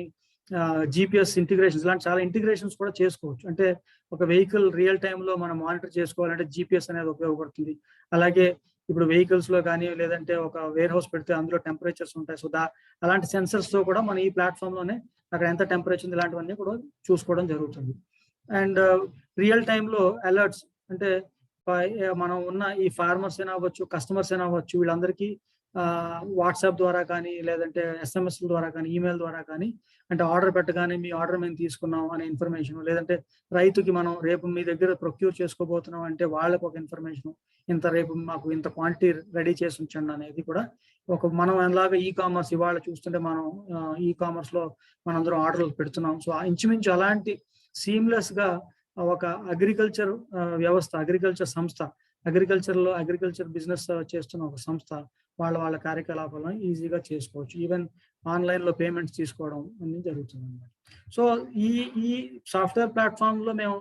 జిపిఎస్ ఇంటిగ్రేషన్స్ ఇలాంటి చాలా ఇంటిగ్రేషన్స్ కూడా చేసుకోవచ్చు. అంటే ఒక వెహికల్ రియల్ టైంలో మనం మానిటర్ చేసుకోవాలంటే జిపిఎస్ అనేది ఉపయోగపడుతుంది. అలాగే ఇప్పుడు వెహికల్స్ లో కానీ లేదంటే ఒక వేర్ హౌస్ పెడితే అందులో టెంపరేచర్స్ ఉంటాయి. సో అలాంటి సెన్సర్స్ తో కూడా మనం ఈ ప్లాట్ఫామ్ లోనే అక్కడ ఎంత టెంపరేచర్ ఉంది ఇలాంటివన్నీ కూడా చూసుకోవడం జరుగుతుంది. అండ్ రియల్ టైంలో అలర్ట్స్ అంటే మనం ఉన్న ఈ ఫార్మర్స్ అయినా అవ్వచ్చు, కస్టమర్స్ అయినా అవ్వచ్చు, వీళ్ళందరికీ వాట్సాప్ ద్వారా కానీ లేదంటే SMS ద్వారా కానీ ఈమెయిల్ ద్వారా కానీ అంటే ఆర్డర్ పెట్టగానే మీ ఆర్డర్ మేము తీసుకున్నాం అనే ఇన్ఫర్మేషన్, లేదంటే రైతుకి మనం రేపు మీ దగ్గర ప్రొక్యూర్ చేసుకోబోతున్నాం అంటే వాళ్ళకు ఒక ఇన్ఫర్మేషన్, ఇంత రేపు మాకు ఇంత క్వాంటిటీ రెడీ చేసి ఉంచండి అనేది కూడా మనం ఎలాగ ఈ కామర్స్ ఇవాళ చూస్తుంటే మనం ఈ కామర్స్ లో మనందరం ఆర్డర్లు పెడుతున్నాం. సో ఇంచుమించు అలాంటి సీమ్లెస్ గా ఒక అగ్రికల్చర్ వ్యవస్థ, అగ్రికల్చర్ సంస్థ, అగ్రికల్చర్ బిజినెస్ చేస్తున్న ఒక సంస్థ వాళ్ళ కార్యకలాపాలను ఈజీగా చేసుకోవచ్చు. ఈవెన్ ఆన్లైన్ లో పేమెంట్స్ తీసుకోవడం అన్ని జరుగుతుంది అన్నమాట. సో ఈ సాఫ్ట్వేర్ ప్లాట్ఫామ్ లో మేము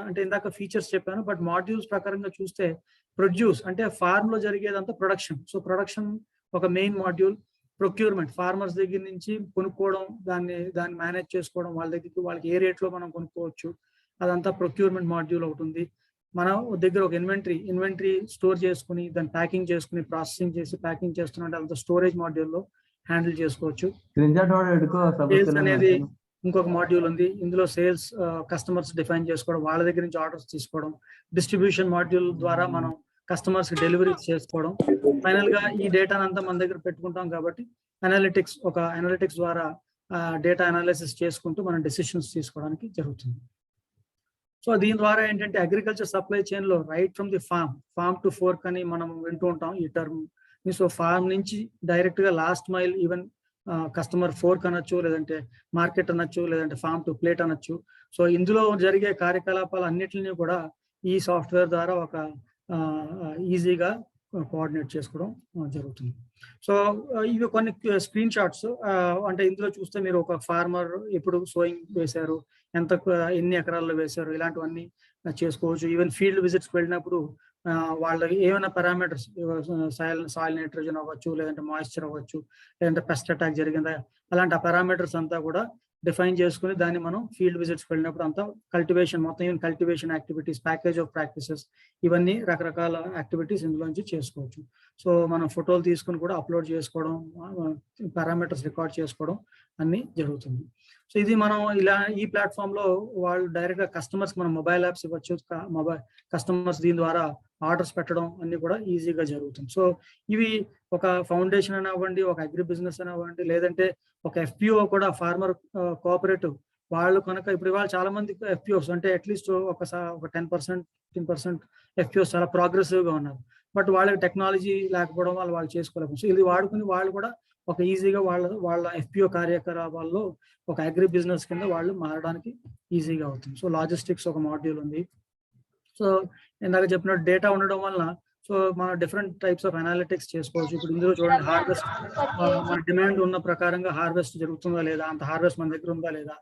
అంటే ఇందాక ఫీచర్స్ చెప్పాను, బట్ మాడ్యూల్స్ ప్రకారంగా చూస్తే ప్రొడ్యూస్ అంటే ఫార్మ్ లో జరిగేదంతా ప్రొడక్షన్. సో ప్రొడక్షన్ ఒక మెయిన్ మాడ్యూల్, ప్రొక్యూర్మెంట్ ఫార్మర్స్ దగ్గర నుంచి కొనుక్కోవడం, దాన్ని మేనేజ్ చేసుకోవడం, వాళ్ళకి ఏ రేట్లో మనం కొనుక్కోవచ్చు అదంతా ప్రొక్యూర్మెంట్ మాడ్యూల్ ఒకటి ఉంది. మన దగ్గర ఒక ఇన్వెంటరీ స్టోర్ చేసుకుని దాన్ని ప్యాకింగ్ చేసుకుని ప్రాసెసింగ్ చేసి ప్యాకింగ్ చేస్తున్నట్టు అంత స్టోరేజ్ మాడ్యూల్లో హ్యాండిల్ చేసుకోవచ్చు. సేల్స్ అనేది ఇంకొక మాడ్యూల్ ఉంది. ఇందులో సేల్స్ కస్టమర్స్ డిఫైన్ చేసుకోవడం, వాళ్ళ దగ్గర నుంచి ఆర్డర్స్ తీసుకోవడం, డిస్ట్రిబ్యూషన్ మాడ్యూల్ ద్వారా మనం కస్టమర్స్ కి డెలివరీ చేసుకోవడం. ఫైనల్ గా ఈ డేటాను అంతా మన దగ్గర పెట్టుకుంటాం కాబట్టి అనలిటిక్స్ ద్వారా డేటా అనాలిసిస్ చేసుకుంటూ మనం డెసిషన్స్ తీసుకోవడానికి జరుగుతుంది. సో దీని ద్వారా ఏంటంటే అగ్రికల్చర్ సప్లై చైన్ లో right from the farm to fork అని మనం వింటూ ఉంటాం ఈ టర్మ్. సో ఫార్మ్ నుంచి డైరెక్ట్ గా last mile even customer fork అనొచ్చు, లేదంటే మార్కెట్ అనొచ్చు, లేదంటే ఫార్మ్ టు ప్లేట్ అనొచ్చు. సో ఇందులో జరిగే కార్యకలాపాలు అన్నిటిని కూడా ఈ సాఫ్ట్వేర్ ద్వారా ఒక ఈజీగా కోఆర్డినేట్ చేసుకోవడం జరుగుతుంది. సో ఇవి కొన్ని స్క్రీన్ షాట్స్. అంటే ఇందులో చూస్తే మీరు ఒక ఫార్మర్ ఎప్పుడు సోయింగ్ వేశారు, ఎన్ని ఎకరాల్లో వేశారు, ఇలాంటివన్నీ చేసుకోవచ్చు. ఈవెన్ ఫీల్డ్ విజిట్స్ వెళ్ళినప్పుడు వాళ్ళకి ఏమైనా పారామీటర్స్, సాయిల్ నైట్రోజన్ అవ్వచ్చు, లేదంటే మాయిశ్చర్ అవ్వచ్చు, లేదంటే పెస్ట్ అటాక్ జరిగిందా, అలాంటి ఆ పారామీటర్స్ అంతా కూడా డిఫైన్ చేసుకుని దాన్ని మనం ఫీల్డ్ విజిట్స్ వెళ్ళినప్పుడు అంతా cultivation activities, package of practices, ఇవన్నీ రకరకాల యాక్టివిటీస్ ఇందులోంచి చేసుకోవచ్చు. సో మనం ఫోటోలు తీసుకుని కూడా అప్లోడ్ చేసుకోవడం, పారామీటర్స్ రికార్డ్ చేసుకోవడం అన్ని జరుగుతుంది. సో ఇది మనం ఇలా ఈ ప్లాట్ఫామ్ లో వాళ్ళు డైరెక్ట్ గా కస్టమర్స్ మనం మొబైల్ యాప్స్ ఇవ్వచ్చు, మొబైల్ కస్టమర్స్ దీని ద్వారా ఆర్డర్స్ పెట్టడం అన్ని కూడా ఈజీగా జరుగుతుంది. సో ఇవి ఒక ఫౌండేషన్ అని అవ్వండి, ఒక అగ్రి బిజినెస్ అని అవ్వండి, లేదంటే ఒక FPO కూడా ఫార్మర్ కోఆపరేటివ్ వాళ్ళు కనుక ఇప్పుడు ఇవాళ చాలా మంది FPOs అంటే అట్లీస్ట్ ఒక 10%, 15% FPOs చాలా ప్రోగ్రెసివ్ గా ఉన్నారు. బట్ వాళ్ళకి టెక్నాలజీ లేకపోవడం వల్ల వాళ్ళు చేసుకోలేకపోతే, సో ఇది వాడుకుని వాళ్ళు కూడా ఒక ఈజీగా వాళ్ళ FPO కార్యకలాపాల్లో ఒక అగ్రి బిజినెస్ కింద వాళ్ళు మారడానికి ఈజీగా అవుతుంది. సో లాజిస్టిక్స్ ఒక మాడ్యూల్ ఉంది. సో ఇందాక చెప్పినట్టు డేటా ఉండడం వలన సో మనం డిఫరెంట్ టైప్స్ ఆఫ్ అనాలిటిక్స్ చేసుకోవచ్చు. ఇప్పుడు ఇందులో చూడండి, హార్వెస్ట్ మన డిమాండ్ ఉన్న ప్రకారంగా హార్వెస్ట్ జరుగుతుందా లేదా, అంత హార్వెస్ట్ మన దగ్గర ఉందా లేదా,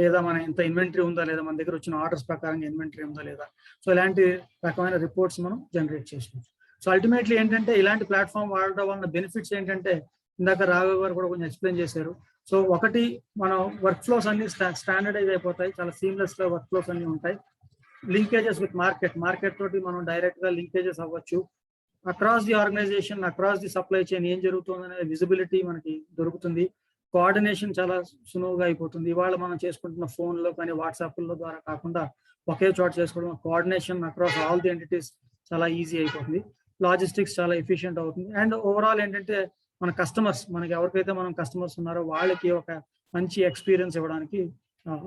లేదా మన ఎంత ఇన్వెంటరీ ఉందా లేదా, మన దగ్గర వచ్చిన ఆర్డర్స్ ప్రకారంగా ఇన్వెంటరీ ఉందా లేదా, సో ఇలాంటి రకమైన రిపోర్ట్స్ మనం జనరేట్ చేసుకోవచ్చు. సో అల్టిమేట్లీ ఏంటంటే ఇలాంటి ప్లాట్ఫామ్ వాడడం వలన బెనిఫిట్స్ ఏంటంటే ఇందాక రాఘవ్ గారు కూడా కొంచెం ఎక్స్ప్లెయిన్ చేశారు. సో ఒకటి, మనం వర్క్ ఫ్లోస్ అన్ని స్టాండర్డైజ్ అయిపోతాయి, చాలా సీమ్లెస్ గా వర్క్ ఫ్లోస్ అన్ని ఉంటాయి. లింకేజెస్ విత్ మార్కెట్ తోటి మనం డైరెక్ట్ గా లింకేజెస్ అవ్వచ్చు. Across the organisation, across the supply chain ఏం జరుగుతుంది అనే విజిబిలిటీ మనకి దొరుకుతుంది. కోఆర్డినేషన్ చాలా సులువుగా అయిపోతుంది. ఇవాళ మనం చేసుకుంటున్న ఫోన్లో కానీ వాట్సాప్ల ద్వారా కాకుండా ఒకే చోట చేసుకోవడం, coordination across all the entities చాలా ఈజీ అయిపోతుంది. లాజిస్టిక్స్ చాలా ఎఫిషియెంట్ అవుతుంది. అండ్ ఓవరాల్ ఏంటంటే మన కస్టమర్స్, మనకి ఎవరికైతే మనం కస్టమర్స్ ఉన్నారో వాళ్ళకి ఒక మంచి ఎక్స్పీరియన్స్ ఇవ్వడానికి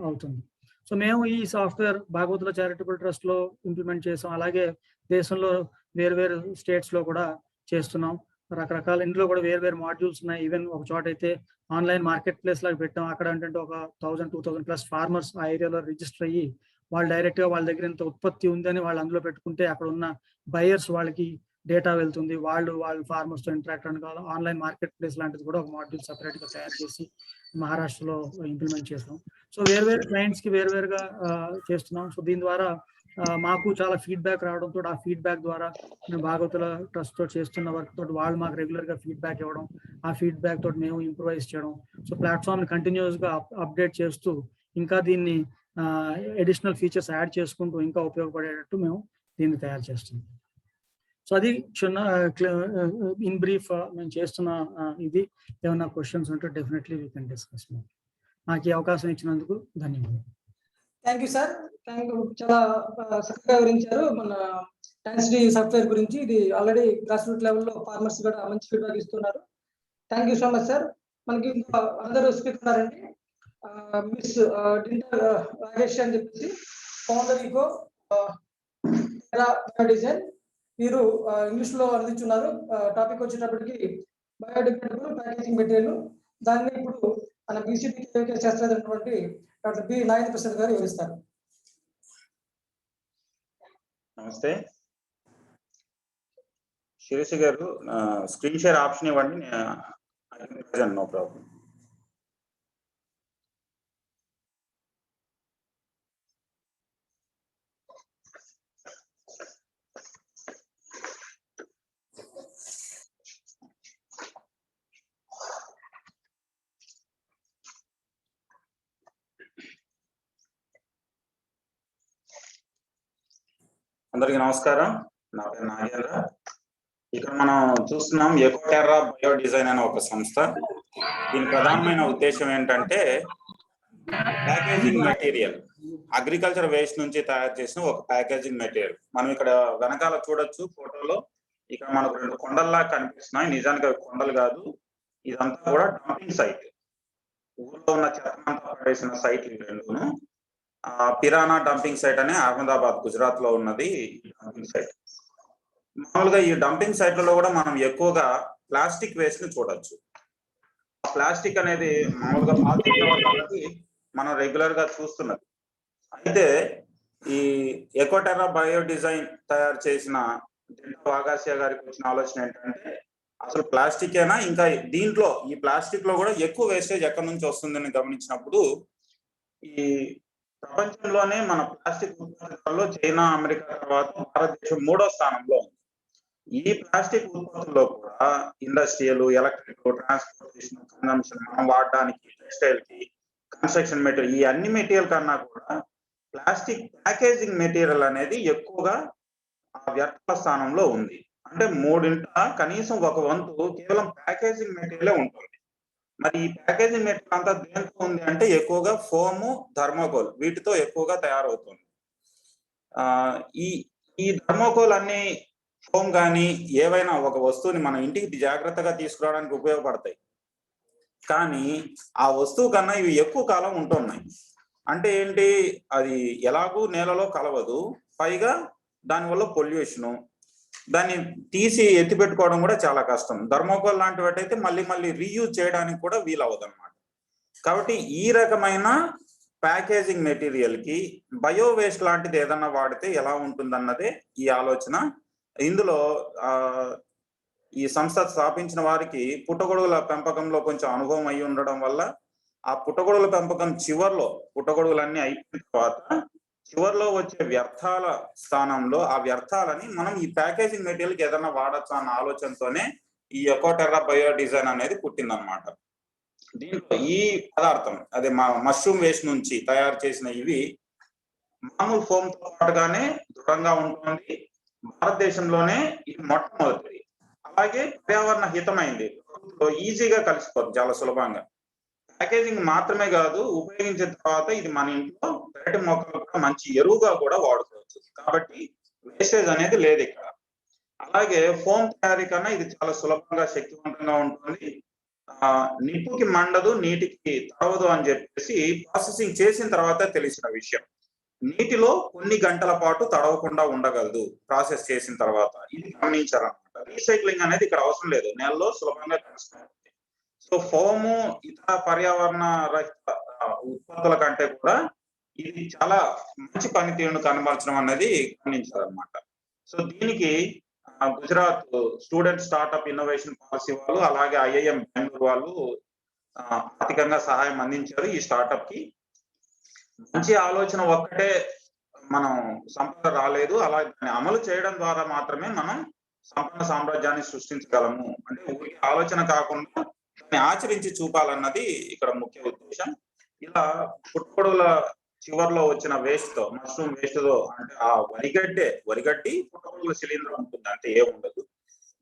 అవుతుంది. సో మేము ఈ సాఫ్ట్వేర్ భాగవతుల చారిటబుల్ ట్రస్ట్ లో ఇంప్లిమెంట్ చేసాం. అలాగే దేశంలో వేరు స్టేట్స్ లో కూడా చేస్తున్నాం. రకరకాల ఇందులో కూడా వేరు మాడ్యూల్స్ ఉన్నాయి. ఈవెన్ ఒక చోట అయితే ఆన్లైన్ మార్కెట్ ప్లేస్ లాగా పెట్టాం. అక్కడ ఏంటంటే ఒక 1000-2000+ ఫార్మర్స్ ఆ ఏరియాలో రిజిస్టర్ అయ్యి వాళ్ళు డైరెక్ట్ గా వాళ్ళ దగ్గర ఎంత ఉత్పత్తి ఉందని వాళ్ళు అందులో పెట్టుకుంటే అక్కడ ఉన్న బయర్స్ వాళ్ళకి డేటా వెళ్తుంది. వాళ్ళు ఫార్మర్స్ తో ఇంటరాక్ట్ అని కావాలి. ఆన్లైన్ మార్కెట్ ప్లేస్ లాంటిది కూడా ఒక మాడ్యూల్ సెపరేట్ గా తయారు చేసి మహారాష్ట్రలో ఇంప్లిమెంట్ చేస్తాం. సో వేరు క్లయింట్స్ కి వేరుగా చేస్తున్నాం. సో దీని ద్వారా మాకు చాలా ఫీడ్బ్యాక్ రావడంతో ఆ ఫీడ్బ్యాక్ ద్వారా మేము భాగవతుల ట్రస్ట్ తో చేస్తున్న వర్క్ తోటి వాళ్ళు మాకు రెగ్యులర్ గా ఫీడ్బ్యాక్ ఇవ్వడం, ఆ ఫీడ్బ్యాక్ తోటి మేము ఇంప్రూవైజ్ చేయడం. సో ప్లాట్ఫామ్ ని కంటిన్యూస్ గా అప్డేట్ చేస్తూ ఇంకా దీన్ని అడిషనల్ ఫీచర్స్ యాడ్ చేసుకుంటూ ఇంకా ఉపయోగపడేటట్టు మేము దీన్ని తయారు చేస్తున్నాం. సో అది చిన్న ఇన్ బ్రీఫ్ మేము చేస్తున్న ఇది. ఏమైనా క్వశ్చన్స్ ఉంటే డెఫినెట్లీ వీ కెన్ డిస్కస్. నాకు ఈ అవకాశం ఇచ్చినందుకు ధన్యవాదాలు.
Thank you sir. చాలా చక్కగా వివరించారు మన టెన్సిటీ సాఫ్ట్వేర్ గురించి. ఇది ఆల్రెడీ గ్రాస్ రూట్ లెవెల్లో ఫార్మర్స్ కూడా మంచి ఫీడ్బ్యాక్ ఇస్తున్నారు. Thank you so much sir. మనకి ఇంకా అందరూ స్పీకర్ ఉన్నారండి. మిస్ డింటర్ రాజేష్ అని చెప్పేసి ఫౌండర్ ఈకో డిజైన్, మీరు ఇంగ్లీష్ లో అందించున్నారు. టాపిక్ వచ్చేటప్పటికి బయోడిగ్రేడబుల్ ప్యాకేజింగ్ మెటీరియల్. దాన్ని ఇప్పుడు మన BCT చేస్తున్నటువంటి డాక్టర్ బి నాగేంద్ర ప్రసాద్ గారు వివరిస్తారు.
నమస్తే Sirish garu, screen share option ఇవ్వండి. No problem. అందరికీ నమస్కారం. నా పేరు నాగేంద్ర. ఇక్కడ మనం చూస్తున్నాం ఎకోటెర్రా బయో డిజైన్ అనే ఒక సంస్థ. దీని ప్రధానమైన ఉద్దేశం ఏంటంటే ప్యాకేజింగ్ మెటీరియల్, అగ్రికల్చర్ వేస్ట్ నుంచి తయారు చేసిన ఒక ప్యాకేజింగ్ మెటీరియల్. మనం ఇక్కడ వెనకాల చూడొచ్చు ఫోటోలో, ఇక్కడ మనకు 2 కొండల్లా కనిపిస్తున్నాయి. నిజానికి అవి కొండలు కాదు, ఇదంతా కూడా డంపింగ్ సైట్. ఊర్లో ఉన్న చెత్తంతా పడేసిన సైట్ ఈ రెండును. పిరానా డంపింగ్ సైట్ అని అహ్మదాబాద్, గుజరాత్ లో ఉన్నది డంపింగ్ సైట్. మామూలుగా ఈ డంపింగ్ సైట్లలో కూడా మనం ఎక్కువగా ప్లాస్టిక్ వేస్ట్ ని చూడొచ్చు. ప్లాస్టిక్ అనేది మామూలుగా పాత్రకి మనం రెగ్యులర్ గా చూస్తున్నది. అయితే ఈ ఎకోటెర్రా బయో డిజైన్ తయారు చేసిన వాగాసియా గారికి వచ్చిన ఆలోచన ఏంటంటే అసలు ప్లాస్టిక్ అయినా ఇంకా దీంట్లో ఈ ప్లాస్టిక్ లో కూడా ఎక్కువ వేస్టేజ్ ఎక్కడి నుంచి వస్తుందని గమనించినప్పుడు ఈ ప్రపంచంలోనే మన ప్లాస్టిక్ ఉత్పత్తులలో చైనా, అమెరికా తర్వాత భారతదేశం 3వ స్థానంలో ఉంది. ఈ ప్లాస్టిక్ ఉత్పత్తుల్లో కూడా ఇండస్ట్రియల్, ఎలక్ట్రిక్, ట్రాన్స్పోర్టేషన్, కన్జంప్షన్, మనం వాడడానికి, టెక్స్టైల్ కి, కన్స్ట్రక్షన్ మెటీరియల్, ఈ అన్ని మెటీరియల్ కన్నా కూడా ప్లాస్టిక్ ప్యాకేజింగ్ మెటీరియల్ అనేది ఎక్కువగా వ్యర్థాల స్థానంలో ఉంది. అంటే మూడింట కనీసం ఒక వంతు కేవలం ప్యాకేజింగ్ మెటీరియలే ఉంటుంది. మరి ఈ ప్యాకేజింగ్ మెటీరియల్ అంతా దేంతో ఉంది అంటే ఎక్కువగా ఫోము, థర్మోకోల్ వీటితో ఎక్కువగా తయారవుతుంది. ఈ ఈ థర్మోకోల్ అన్ని ఫోమ్ కానీ ఏవైనా ఒక వస్తువుని మన ఇంటికి జాగ్రత్తగా తీసుకురావడానికి ఉపయోగపడతాయి. కానీ ఆ వస్తువు కన్నా ఇవి ఎక్కువ కాలం ఉంటున్నాయి. అంటే ఏంటి, అది ఎలాగూ నేలలో కలవదు, పైగా దానివల్ల పొల్యూషను, దాన్ని తీసి ఎత్తి పెట్టుకోవడం కూడా చాలా కష్టం. థర్మోకోల్ లాంటి వాటైతే మళ్ళీ మళ్ళీ రీయూజ్ చేయడానికి కూడా వీలవదు అనమాట. కాబట్టి ఈ రకమైన ప్యాకేజింగ్ మెటీరియల్ కి బయో వేస్ట్ లాంటిది ఏదన్నా వాడితే ఎలా ఉంటుందన్నదే ఈ ఆలోచన. ఇందులో ఈ సంస్థ స్థాపించిన వారికి పుట్టగొడుగుల పెంపకంలో కొంచెం అనుభవం అయి ఉండడం వల్ల ఆ పుట్టగొడుగుల పెంపకం చివర్లో పుట్టగొడుగులన్నీ అయిపోయిన తర్వాత చివర్లో వచ్చే వ్యర్థాల స్థానంలో ఆ వ్యర్థాలని మనం ఈ ప్యాకేజింగ్ మెటీరియల్కి ఏదైనా వాడచ్చు అన్న ఆలోచనతోనే ఈ ఎకోటెర్రా బయో డిజైన్ అనేది పుట్టిందనమాట. దీంట్లో ఈ పదార్థం అదే మష్రూమ్ వేస్ట్ నుంచి తయారు చేసిన ఇవి మామూలు ఫోమ్ తో పాటుగానే దృఢంగా ఉంటుంది. భారతదేశంలోనే ఇది మొట్టమొదటిది. అలాగే పర్యావరణ హితమైంది, ఈజీగా కలిసిపోతుంది చాలా సులభంగా. ప్యాకేజింగ్ మాత్రమే కాదు, ఉపయోగించిన తర్వాత ఇది మన ఇంట్లో పెరటి మొక్కలు కూడా మంచి ఎరువుగా కూడా వాడుకోవచ్చు. కాబట్టి వేస్టేజ్ అనేది లేదు ఇక్కడ. అలాగే ఫోమ్ తయారీ కన్నా ఇది చాలా సులభంగా శక్తివంతంగా ఉంటుంది. నిప్పుకి మండదు, నీటికి తడవదు అని చెప్పేసి ప్రాసెసింగ్ చేసిన తర్వాత తెలిసిన విషయం. నీటిలో కొన్ని గంటల పాటు తడవకుండా ఉండగలదు ప్రాసెస్ చేసిన తర్వాత, ఇది గమనించారనమాట. రీసైక్లింగ్ అనేది ఇక్కడ అవసరం లేదు, నేలలో సులభంగా కలుస్తుంది. సో ఫోము ఇతర పర్యావరణ రహిత ఉత్పత్తుల కంటే కూడా ఇది చాలా మంచి పనితీరును కనబరచడం అనేది గమనించారనమాట. సో దీనికి Gujarat student startup innovation policy వాళ్ళు, అలాగే IIM బెంగళూరు వాళ్ళు ఆర్థికంగా సహాయం అందించారు ఈ స్టార్ట్అప్ కి. మంచి ఆలోచన ఒక్కటే మనం సంపద రాలేదు, అలాగే దాన్ని అమలు చేయడం ద్వారా మాత్రమే మనం సంపన్న సామ్రాజ్యాన్ని సృష్టించగలము. అంటే ఊరికి ఆలోచన కాకుండా దాన్ని ఆచరించి చూపాలన్నది ఇక్కడ ముఖ్య ఉద్దేశం. ఇలా పుట్టగొడుగుల చివర్లో వచ్చిన వేస్ట్ తో, మష్రూమ్ వేస్ట్ తో, అంటే ఆ వరిగడ్డి పుట్టగొడుగుల శిలీంధ్రం ఉంటుంది, అంటే ఏముండదు.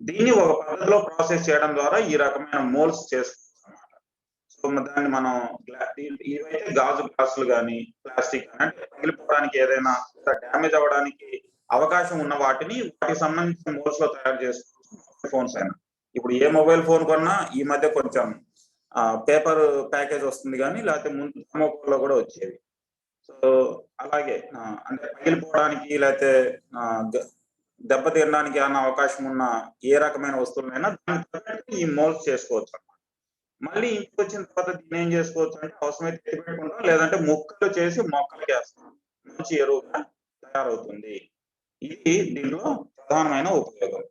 దీన్ని ఒక పద్ధతిలో ప్రాసెస్ చేయడం ద్వారా ఈ రకమైన మోల్స్ చేసుకోవచ్చు అన్నమాట. సో దాన్ని మనం ఇవైతే గాజు గ్లాసులు కానీ ప్లాస్టిక్ అంటే పగిలిపోవడానికి ఏదైనా డ్యామేజ్ అవ్వడానికి అవకాశం ఉన్న వాటికి సంబంధించిన మోల్స్ లో తయారు చేసుకోవచ్చు. ఫోన్స్ అయినా ఇప్పుడు ఏ మొబైల్ ఫోన్ కొన్నా ఈ మధ్య కొంచెం పేపర్ ప్యాకేజ్ వస్తుంది, కానీ లేకపోతే ముందు థర్మోకోల్లో కూడా వచ్చేవి. సో అలాగే అంటే పగిలిపోవడానికి లేకపోతే దెబ్బతీయడానికి అన్న అవకాశం ఉన్న ఏ రకమైన వస్తువులైనా దానికి ఈ మోల్స్ చేసుకోవచ్చు అన్నమాట. మళ్ళీ ఇంటికి వచ్చిన తర్వాత దీన్ని ఏం చేసుకోవచ్చు అంటే అవసరమైతే పెట్టుకుంటాం, లేదంటే ముక్కలు చేసి మొక్కలకి వేస్తాం, మంచి ఎరువుగా తయారవుతుంది. ఇది దీనిలో ప్రధానమైన ఉపయోగం.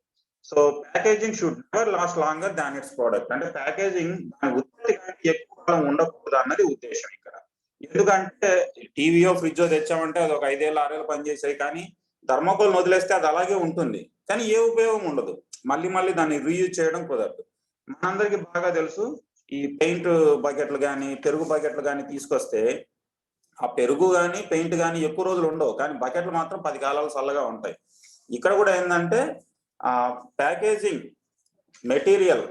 So packaging should never lost longer than it's product. అంటే ప్యాకేజింగ్ దాని ఉత్పత్తి కంటే ఎక్కువ కాలం ఉండకూడదు అన్నది ఉద్దేశం ఇక్కడ. ఎందుకంటే టీవీయో ఫ్రిడ్జో తెచ్చామంటే అది ఒక 5 ఏళ్ళు 6 ఏళ్ళు పనిచేసాయి, కానీ థర్మోకోల్ వదిలేస్తే అది అలాగే ఉంటుంది, కానీ ఏ ఉపయోగం ఉండదు. మళ్ళీ దాన్ని రీయూజ్ చేయడం కుదరదు. మనందరికి బాగా తెలుసు, ఈ పెయింట్ బకెట్లు కానీ పెరుగు బకెట్లు కానీ తీసుకొస్తే ఆ పెరుగు కానీ పెయింట్ కానీ ఎక్కువ రోజులు ఉండవు, కానీ బకెట్లు మాత్రం 10 కాలాలు చల్లగా ఉంటాయి. ఇక్కడ కూడా ఏంటంటే ఆ ప్యాకేజింగ్ మెటీరియల్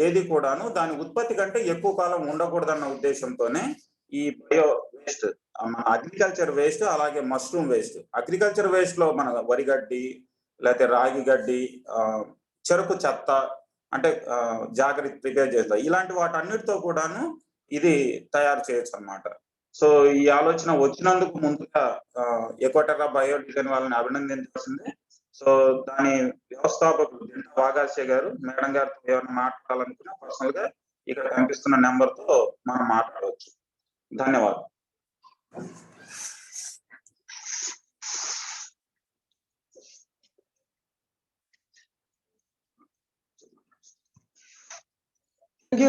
ఏది కూడాను దాని ఉత్పత్తి కంటే ఎక్కువ కాలం ఉండకూడదన్న ఉద్దేశంతోనే ఈ బయో వేస్ట్, మన అగ్రికల్చర్ వేస్ట్, అలాగే మష్రూమ్ వేస్ట్. అగ్రికల్చర్ వేస్ట్ లో మన వరిగడ్డి లేకపోతే రాగి గడ్డి, చెరుకు చెత్త, అంటే జాగ్రత్త ప్రిపేర్ చేస్తారు, ఇలాంటి వాటన్నిటితో కూడాను ఇది తయారు చేయొచ్చు అన్నమాట. సో ఈ ఆలోచన వచ్చినందుకు ముందుగా ఎకోటెర్రా బయో డిజైన్ వాళ్ళని అభినందించాల్సిందే. సో దాని వ్యవస్థాపకులు వాగాస్య గారు, మేడం గారితో ఏమైనా మాట్లాడాలనుకున్నా పర్సనల్ గా ఇక్కడ కనిపిస్తున్న నెంబర్ తో మనం మాట్లాడవచ్చు. ధన్యవాదాలు.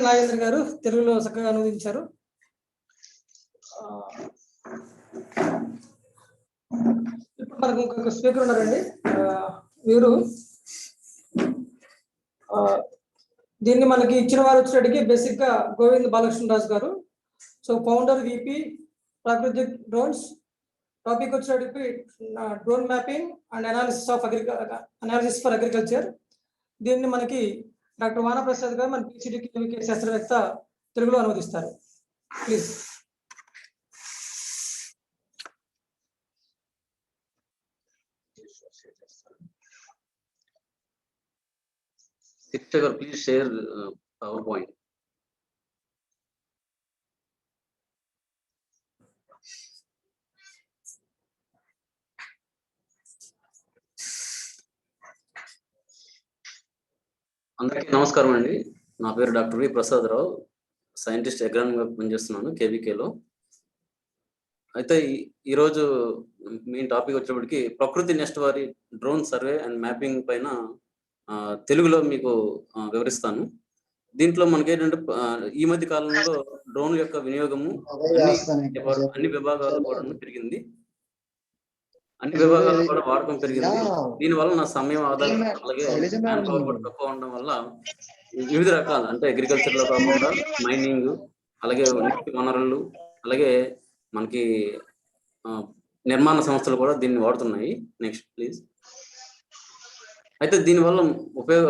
నాగేంద్ర గారు తెలుగులో చక్కగా అనువదించారు. ఇప్పుడు మనకు ఇంకొక స్పీకర్ ఉన్నారండి, వీరు దీన్ని మనకి ఇచ్చిన వారు వచ్చేటికి బేసిక్ గా గోవింద్ బాలకృష్ణ రాజు గారు. So founder, VP Prakritik drones, topic వచ్చేటికి drone mapping and analysis for agriculture. దీన్ని మనకి డాక్టర్ వానప్రసాద్ గారు మన పిహెచ్డి శాస్త్రవేత్త తెలుగులో అనువదిస్తారు. Please.
Sir, please share PowerPoint. అందరికీ నమస్కారం అండి. నా పేరు doctor V Prasad Rao, scientist అగ్రానమీగా పనిచేస్తున్నాను కేవీకేలో. అయితే ఈరోజు మెయిన్ టాపిక్ వచ్చేప్పటికి ప్రకృతి నెస్ట్ వారి డ్రోన్ సర్వే అండ్ మ్యాపింగ్ పైన తెలుగులో మీకు వివరిస్తాను. దీంట్లో మనకి ఏంటంటే ఈ మధ్య కాలంలో డ్రోన్ యొక్క వినియోగము అన్ని విభాగాలు కూడా పెరిగింది. అన్ని విభాగాల్లో కూడా వాడకం పెరిగింది. దీనివల్ల నా సమయం ఆదా, అలాగే మ్యాన్ పవర్ కూడా తక్కువ ఉండడం వల్ల వివిధ రకాలు అంటే అగ్రికల్చర్ లో కాకుండా మైనింగ్, అలాగే నీటి వనరులు, అలాగే మనకి నిర్మాణ సంస్థలు కూడా దీన్ని వాడుతున్నాయి. Next please. అయితే దీనివల్ల ఉపయోగ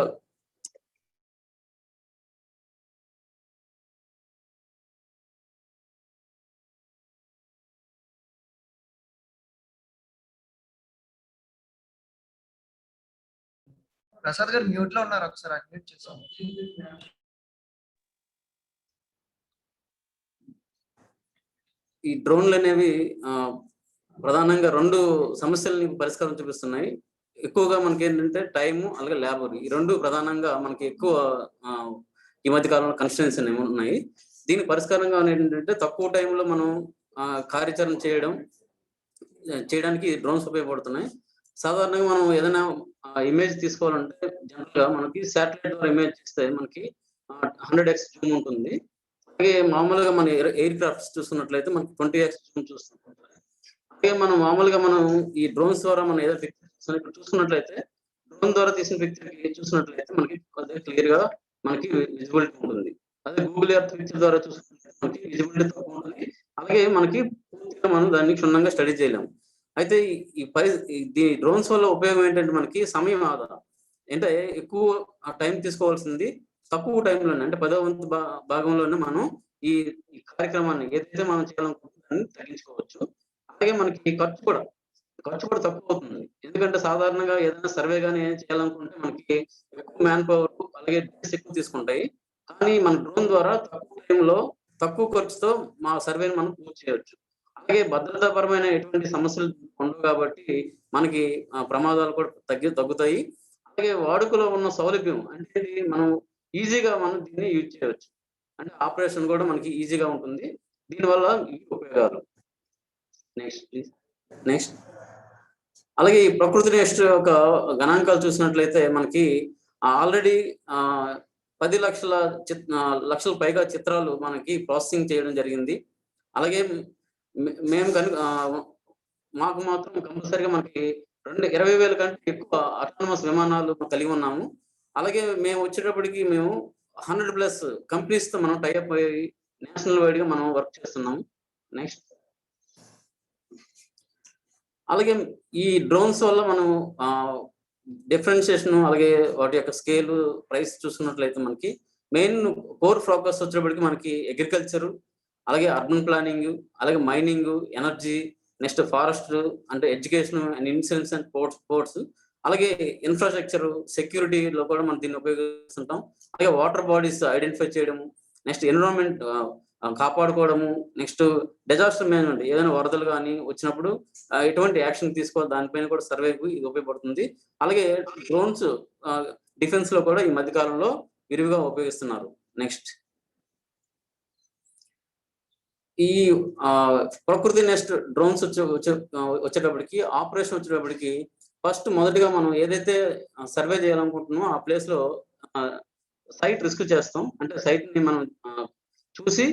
ప్రసాద్ గారు మ్యూట్ లో ఉన్నారు, ఒకసారి అన్మ్యూట్ చేసాం.
ఈ డ్రోన్లు అనేవి ప్రధానంగా రెండు సమస్యలని పరిష్కారం చూపిస్తున్నాయి. ఎక్కువగా మనకి ఏంటంటే టైము, అలాగే లేబర్, ఈ రెండు ప్రధానంగా మనకి ఎక్కువ ఈ మధ్య కాలంలో కన్స్టెన్స్ అనేవి ఉన్నాయి. దీని పరిష్కారంగా ఏంటంటే తక్కువ టైంలో మనం కార్యాచరణ చేయడానికి డ్రోన్స్ ఉపయోగపడుతున్నాయి. సాధారణంగా మనం ఏదైనా ఇమేజ్ తీసుకోవాలంటే జనరల్ గా మనకి శాటిలైట్ ద్వారా ఇమేజ్ చేస్తే మనకి 100x జూమ్ ఉంటుంది. అలాగే మామూలుగా మన ఎయిర్ క్రాఫ్ట్స్ చూసుకున్నట్లయితే మనకి 20x జూమ్ చూస్తుంటాం. అలాగే మనం మామూలుగా మనం ఈ డ్రోన్స్ ద్వారా మనం ఏదైనా పిక్చర్ ఇక్కడ చూసుకున్నట్లయితే డ్రోన్ ద్వారా తీసిన పిక్చర్ చూసినట్లయితే మనకి క్లియర్ గా మనకి విజిబిలిటీ ఉంటుంది. అదే గూగుల్ ఎర్త్ పిక్చర్ ద్వారా చూసుకుంటే మనకి విజిబిలిటీ తక్కువ ఉంటుంది. అలాగే మనకి పూర్తిగా మనం దాన్ని క్షుణ్ణంగా స్టడీ చేయలేము. అయితే ఈ డ్రోన్స్ వల్ల ఉపయోగం ఏంటంటే మనకి సమయం ఆదా. అంటే ఎక్కువ టైం తీసుకోవాల్సింది తక్కువ టైంలోనే, అంటే 10వ వంతు భాగంలోనే మనం ఈ కార్యక్రమాన్ని ఏదైతే మనం చేయాలనుకుంటున్నామో తగ్గించుకోవచ్చు. అలాగే మనకి ఖర్చు కూడా తక్కువ అవుతుంది. ఎందుకంటే సాధారణంగా ఏదైనా సర్వే కానీ చేయాలనుకుంటే మనకి ఎక్కువ మ్యాన్ పవర్, అలాగే డేస్ ఎక్కువ తీసుకుంటాయి. కానీ మన డ్రోన్ ద్వారా తక్కువ టైంలో తక్కువ ఖర్చుతో మా సర్వేని మనం పూర్తి చేయవచ్చు. అలాగే భద్రతాపరమైన ఎటువంటి సమస్యలు ఉండవు కాబట్టి మనకి ప్రమాదాలు కూడా తగ్గుతాయి. అలాగే వాడుకలో ఉన్న సౌలభ్యం అంటే మనం ఈజీగా మనం దీన్ని యూజ్ చేయవచ్చు. అంటే ఆపరేషన్ కూడా మనకి ఈజీగా ఉంటుంది. దీనివల్ల ఈ ఉపయోగాలు. Next please. నెక్స్ట్. అలాగే ఈ ప్రకృతి నెస్ట్ ఒక గణాంకాలు చూసినట్లయితే మనకి ఆల్రెడీ 10 లక్షల పైగా చిత్రాలు మనకి ప్రాసెసింగ్ చేయడం జరిగింది. అలాగే మేము మాకు మాత్రం కంపల్సరీగా మనకి 20,000 కంటే ఎక్కువ ఆటోనమస్ విమానాలు కలిగి ఉన్నాము. అలాగే మేము వచ్చేటప్పటికి మేము 100+ కంపెనీస్ తో మనం టైఅప్ అయ్యి నేషనల్ వైడ్ గా మనం వర్క్ చేస్తున్నాము. నెక్స్ట్. అలాగే ఈ డ్రోన్స్ వల్ల మనం డిఫరెన్షియేషన్, అలాగే వాటి యొక్క స్కేల్, ప్రైస్ చూసుకున్నట్లయితే మనకి మెయిన్ కోర్ ఫోకస్ వచ్చేటప్పటికి మనకి అగ్రికల్చర్, అలాగే అర్బన్ ప్లానింగ్, అలాగే మైనింగ్, ఎనర్జీ, నెక్స్ట్ ఫారెస్ట్, అంటే education and insurance and sports, అలాగే ఇన్ఫ్రాస్ట్రక్చర్, సెక్యూరిటీలో కూడా మనం దీన్ని ఉపయోగిస్తుంటాం. అలాగే వాటర్ బాడీస్ ఐడెంటిఫై చేయడము, నెక్స్ట్ ఎన్విరాన్మెంట్ కాపాడుకోవడము, నెక్స్ట్ డిజాస్టర్ మేనేజ్మెంట్, ఏదైనా వరదలు కానీ వచ్చినప్పుడు ఎటువంటి యాక్షన్ తీసుకోవాలి దానిపైన కూడా సర్వేకు ఇది ఉపయోగపడుతుంది. అలాగే డ్రోన్స్ డిఫెన్స్ లో కూడా ఈ మధ్య కాలంలో విరివిగా ఉపయోగిస్తున్నారు. నెక్స్ట్. ఈ ప్రకృతి నెస్ట్ డ్రోన్స్ వచ్చేటప్పటికి ఆపరేషన్ వచ్చేటప్పటికి ఫస్ట్ మొదటిగా మనం ఏదైతే సర్వే చేయాలనుకుంటున్నామో ఆ ప్లేస్ లో సైట్ రిస్క్ చేస్తాం. అంటే సైట్ ని మనం చూసి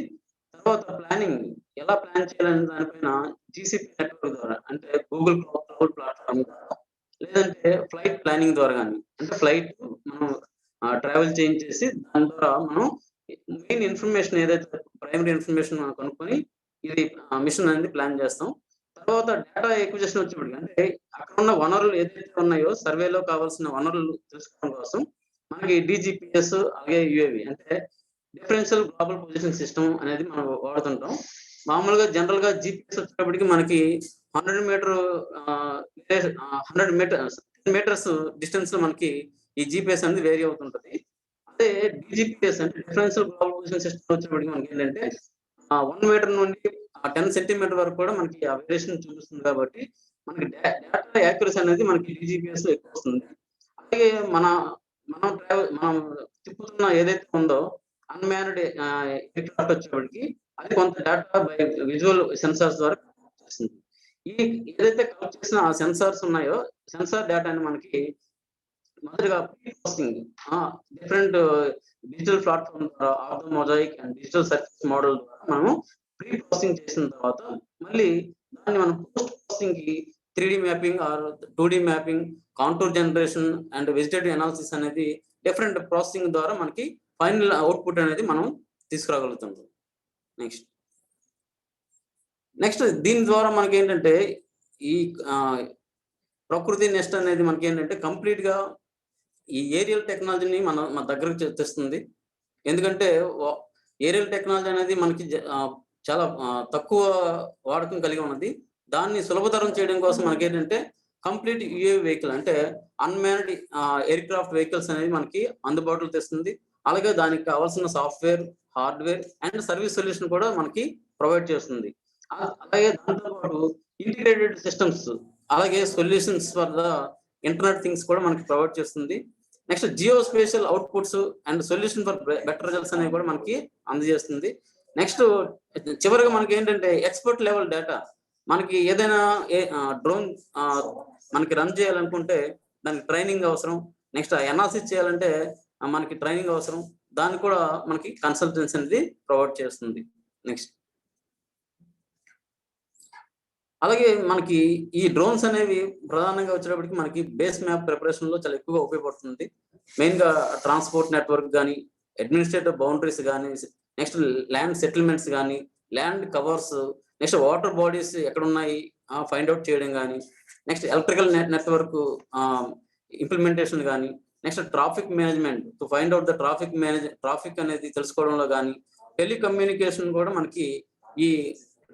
తర్వాత ప్లానింగ్ ఎలా ప్లాన్ చేయాలనే దానిపైన జీసీపీ నెట్వర్క్ ద్వారా, అంటే గూగుల్ క్లౌడ్ ప్లాట్ఫామ్ ద్వారా, లేదంటే ఫ్లైట్ ప్లానింగ్ ద్వారా కానీ, అంటే ఫ్లైట్ మనం ట్రావెల్ చేయించేసి దాని ద్వారా మనం మెయిన్ ఇన్ఫర్మేషన్ ఏదైతే ప్రైమరీ ఇన్ఫర్మేషన్ కనుక్కొని ఇది మిషన్ అనేది ప్లాన్ చేస్తాం. తర్వాత డేటా ఎక్విజిషన్ వచ్చేప్పటికి అంటే అక్కడ ఉన్న వనరులు ఏదైతే ఉన్నాయో సర్వేలో కావాల్సిన వనరులు తెలుసుకోవడం కోసం మనకి డిజిపిఎస్ అలాగే యుఏవి అంటే డిఫరెన్షియల్ గ్లోబల్ పొజిషన్ సిస్టమ్ అనేది మనం వాడుతుంటాం. మామూలుగా జనరల్ గా జిపిఎస్ వచ్చేటప్పటికి మనకి 100 మీటర్స్ డిస్టెన్స్ లో మనకి ఈ జిపిఎస్ అనేది వేరీ అవుతుంటది. అదే డిజిపిఎస్ అంటే డిఫరెన్షియల్ గ్లోబల్ పొజిషన్ సిస్టమ్ వచ్చేటప్పటికి మనకి ఏంటంటే 1 మీటర్ నుండి 10 సెంటీమీటర్ వరకు కూడా మనకి ఆ వేరియేషన్ చూపిస్తుంది. కాబట్టి మనకి డేటా యాక్యురసీ అనేది మనకి డిజిపిఎస్ ఎక్కువ వస్తుంది. అలాగే మనం తిప్పుతున్న ఏదైతే ఉందో అన్మ్యాన్డ్ ఎయిర్క్రాఫ్ట్ వచ్చేప్పటికి అది కొంత డేటా బై విజువల్ సెన్సార్స్ ద్వారా చేస్తుంది. ఈ ఏదైతే కలెక్ట్ చేసిన ఆ సెన్సార్స్ ఉన్నాయో సెన్సార్ డేటాని మనకి మొదటిగా pre processing different digital platform ద్వారా ortho mosaic and digital surface model ద్వారా మనము ప్రీ ప్రాసెసింగ్ చేసిన తర్వాత మళ్ళీ దాన్ని మనం పోస్ట్ ప్రాసెసింగ్ కి 3D mapping or 2D mapping, contour generation and vegetative analysis అనేది డిఫరెంట్ ప్రాసెసింగ్ ద్వారా మనకి ఫైనల్ అవుట్పుట్ అనేది మనం తీసుకురాగలుగుతున్నాం. నెక్స్ట్ దీని ద్వారా మనకి ఏంటంటే ఈ ప్రకృతి నెస్ట్ అనేది మనకి ఏంటంటే కంప్లీట్ గా ఈ ఏరియల్ టెక్నాలజీని మన దగ్గరకు తెస్తుంది. ఎందుకంటే ఏరియల్ టెక్నాలజీ అనేది మనకి చాలా తక్కువ వాడకం కలిగి ఉన్నది. దాన్ని సులభతరం చేయడం కోసం మనకి ఏంటంటే కంప్లీట్ యుఏవి వెహికల్ అంటే అన్మ్యాన్డ్ ఎయిర్ క్రాఫ్ట్ వెహికల్స్ అనేది మనకి అందుబాటులో తెస్తుంది. అలాగే దానికి కావాల్సిన software, hardware and service solution కూడా మనకి ప్రొవైడ్ చేస్తుంది. అలాగే దాంతో పాటు ఇంటిగ్రేటెడ్ సిస్టమ్స్ అలాగే solutions for the internet things కూడా మనకి ప్రొవైడ్ చేస్తుంది. Next Jio spatial outputs and solution for better results అనేవి కూడా మనకి అందజేస్తుంది. నెక్స్ట్ చివరిగా మనకి ఏంటంటే ఎక్స్పర్ట్ లెవెల్ డేటా మనకి ఏదైనా డ్రోన్ మనకి రన్ చేయాలనుకుంటే దానికి ట్రైనింగ్ అవసరం. నెక్స్ట్ అనాలిసిస్ చేయాలంటే మనకి ట్రైనింగ్ అవసరం. దాన్ని కూడా మనకి కన్సల్టెన్సీ అనేది ప్రొవైడ్ చేస్తుంది. నెక్స్ట్ అలాగే మనకి ఈ డ్రోన్స్ అనేవి ప్రధానంగా వచ్చేటప్పటికి మనకి బేస్ మ్యాప్ ప్రిపరేషన్ లో చాలా ఎక్కువగా ఉపయోగపడుతుంది. మెయిన్ గా ట్రాన్స్పోర్ట్ నెట్వర్క్ కానీ, అడ్మినిస్ట్రేటివ్ బౌండరీస్ కానీ, నెక్స్ట్ ల్యాండ్ సెటిల్మెంట్స్ కానీ, land covers, next water bodies ఎక్కడ ఉన్నాయి ఫైండ్ అవుట్ చేయడం కానీ, నెక్స్ట్ ఎలక్ట్రికల్ నెట్వర్క్ ఇంప్లిమెంటేషన్ కానీ, next traffic management to find out the traffic అనేది తెలుసుకోవడంలో కానీ, టెలికమ్యూనికేషన్ కూడా మనకి ఈ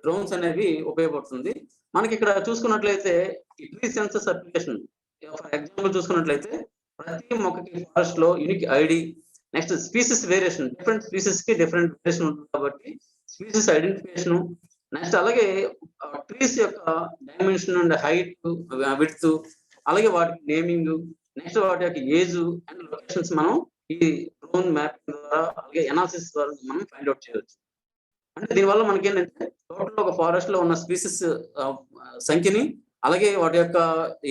డ్రోన్స్ అనేవి ఉపయోగపడుతుంది. మనకి ఇక్కడ చూసుకున్నట్లయితే ఈ tree census application for example చూసుకున్నట్లయితే ప్రతి మొక్కకి ఫారెస్ట్ లో unique ID, next species variation, different species కి డిఫరెంట్ వేరియేషన్ ఉంటుంది కాబట్టి స్పీసీస్ ఐడెంటిఫికేషన్, నెక్స్ట్ అలాగే ట్రీస్ యొక్క డైమెన్షన్ అండ్ హైట్, విడ్త్, అలాగే వాటికి నేమింగ్, నెక్స్ట్ వాటి యొక్క ఏజ్ అండ్ లొకేషన్స్ మనం ఈ డ్రోన్ మ్యాపింగ్ ద్వారా అలాగే ఎనాలిసిస్ ద్వారా మనం ఫైండ్ అవుట్ చేయవచ్చు. అంటే దీనివల్ల మనకి ఏంటంటే టోటల్ ఒక ఫారెస్ట్ లో ఉన్న స్పీసీస్ సంఖ్యని, అలాగే వాటి యొక్క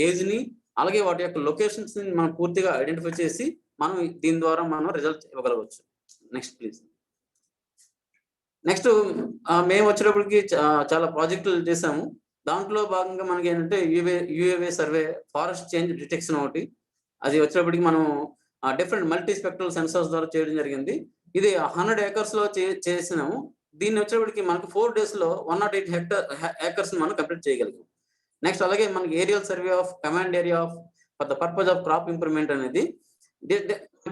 ఏజ్ ని, అలాగే వాటి యొక్క లొకేషన్స్ ని మనం పూర్తిగా ఐడెంటిఫై చేసి మనం దీని ద్వారా మనం రిజల్ట్ ఇవ్వగలవచ్చు. Next please. నెక్స్ట్ మేము వచ్చేటప్పటికి చాలా ప్రాజెక్టులు చేసాము. దాంట్లో భాగంగా మనకి ఏంటంటే UAV survey, forest change detection ఒకటి, అది వచ్చేటప్పటికి మనం డిఫరెంట్ మల్టీ స్పెక్ట్రల్ సెన్సార్స్ ద్వారా చేయడం జరిగింది. ఇది 100 acres లో చేసినాము. దీన్ని వచ్చేటప్పటికి మనకి 4 days లో 108 acres మనం కంప్లీట్ చేయగలిగాం. నెక్స్ట్ అలాగే మనకి aerial survey of command area of for the purpose of crop improvement అనేది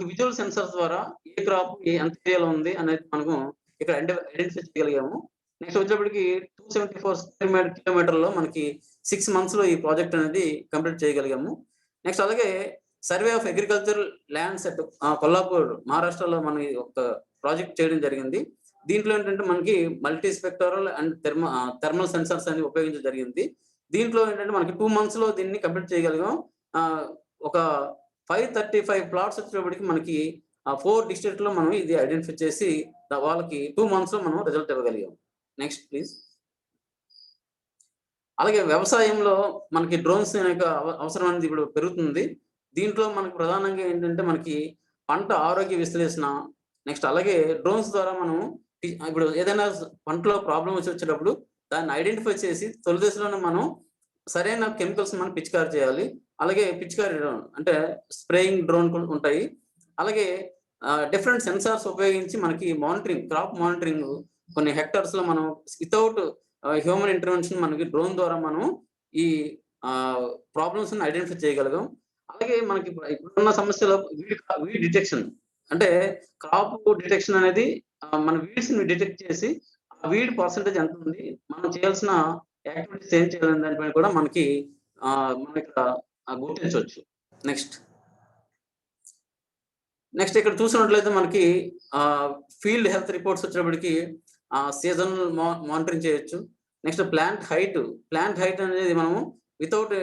విజువల్ సెన్సార్స్ ద్వారా ఏ క్రాప్ ఎంత ఏరియాలో ఉంది అనేది మనకు ఇక్కడ ఐడెంటిఫై చేయగలిగాము. నెక్స్ట్ వచ్చేటప్పటికి 274 square kilometer మనకి 6 months లో ఈ ప్రాజెక్ట్ అనేది కంప్లీట్ చేయగలిగాము. నెక్స్ట్ అలాగే survey of agriculture lands at Kollapur, మహారాష్ట్రలో మనం ఒక ప్రాజెక్ట్ చేయడం జరిగింది. దీంట్లో ఏంటంటే మనకి మల్టీ స్పెక్టరల్ అండ్ థర్మల్ సెన్సార్స్ అనేది ఉపయోగించడం జరిగింది. దీంట్లో ఏంటంటే మనకి 2 months లో దీన్ని కంప్లీట్ చేయగలిగాం. ఒక 535 plots వచ్చేటప్పటికి మనకి 4 districts లో మనం ఇది ఐడెంటిఫై చేసి వాళ్ళకి 2 months లో మనం రిజల్ట్ ఇవ్వగలిగాం. Next please. అలాగే వ్యవసాయంలో మనకి డ్రోన్స్ యొక్క అవసరం అనేది ఇప్పుడు పెరుగుతుంది. దీంట్లో మనకి ప్రధానంగా ఏంటంటే మనకి పంట ఆరోగ్య విశ్లేషణ, నెక్స్ట్ అలాగే డ్రోన్స్ ద్వారా మనం ఇప్పుడు ఏదైనా పంటలో ప్రాబ్లం వచ్చేటప్పుడు దాన్ని ఐడెంటిఫై చేసి తొలి దశలోనే మనం సరైన కెమికల్స్ మనం పిచికారీ చేయాలి. అలాగే పిచికారీ డ్రోన్ అంటే స్ప్రేయింగ్ డ్రోన్ ఉంటాయి. అలాగే డిఫరెంట్ సెన్సార్స్ ఉపయోగించి మనకి మానిటరింగ్, క్రాప్ మానిటరింగ్ కొన్ని హెక్టార్స్ లో మనం వితౌట్ హ్యూమన్ ఇంటర్వెన్షన్ మనకి డ్రోన్ ద్వారా మనం ఈ ప్రాబ్లమ్స్ ఐడెంటిఫై చేయగలిగాం. అలాగే మనకి ఇప్పుడున్న సమస్యలో వీడ్ డిటెక్షన్, అంటే క్రాప్ డిటెక్షన్ అనేది మన వీడ్స్ ని డిటెక్ట్ చేసి ఆ వీడ్ పర్సెంటేజ్ ఎంత ఉంది, మనం చేయాల్సిన యాక్టివిటీస్ ఏం చేయాలని దానిపైన కూడా మనకి మనం ఇక్కడ గుర్తించవచ్చు. నెక్స్ట్ ఇక్కడ చూసినట్లయితే మనకి ఫీల్డ్ హెల్త్ రిపోర్ట్స్ వచ్చేటప్పటికి సీజన్ మానిటరింగ్ చేయొచ్చు. నెక్స్ట్ ప్లాంట్ హైట్ అనేది మనము వితౌట్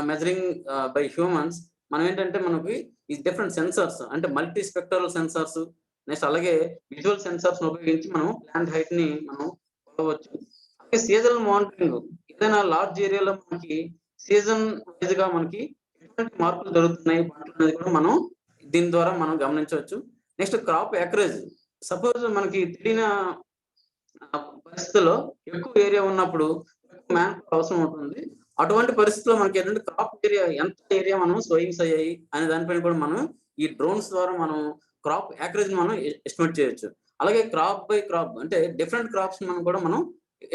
మెజరింగ్ బై హ్యూమన్స్ మనం ఏంటంటే మనకి ఈ డిఫరెంట్ సెన్సార్స్, అంటే మల్టీ స్పెక్ట్రల్ సెన్సార్స్, నెక్స్ట్ అలాగే విజువల్ సెన్సార్స్ ఉపయోగించి మనం ప్లాంట్ హైట్ ని మనం కొలవచ్చు. అలాగే సీజనల్ మానిటరింగ్, ఏదైనా లార్జ్ ఏరియాలో మనకి సీజన్ వైజ్ గా మనకి ఎటువంటి మార్పులు జరుగుతున్నాయి పంటలు అనేది కూడా మనం దీని ద్వారా మనం గమనించవచ్చు. నెక్స్ట్ క్రాప్ యాకరేజ్, సపోజ్ మనకి తెలియని పరిస్థితుల్లో ఎక్కువ ఏరియా ఉన్నప్పుడు మ్యాన్ అవసరం ఉంటుంది. అటువంటి పరిస్థితుల్లో మనకి ఏంటంటే క్రాప్ ఏరియా ఎంత ఏరియా మనం స్వయింగ్స్ అయ్యాయి అనే దానిపైన కూడా మనం ఈ డ్రోన్స్ ద్వారా మనం క్రాప్ యాకరేజ్ మనం ఎస్టిమేట్ చేయొచ్చు. అలాగే క్రాప్ బై క్రాప్, అంటే డిఫరెంట్ క్రాప్స్ మనం కూడా మనం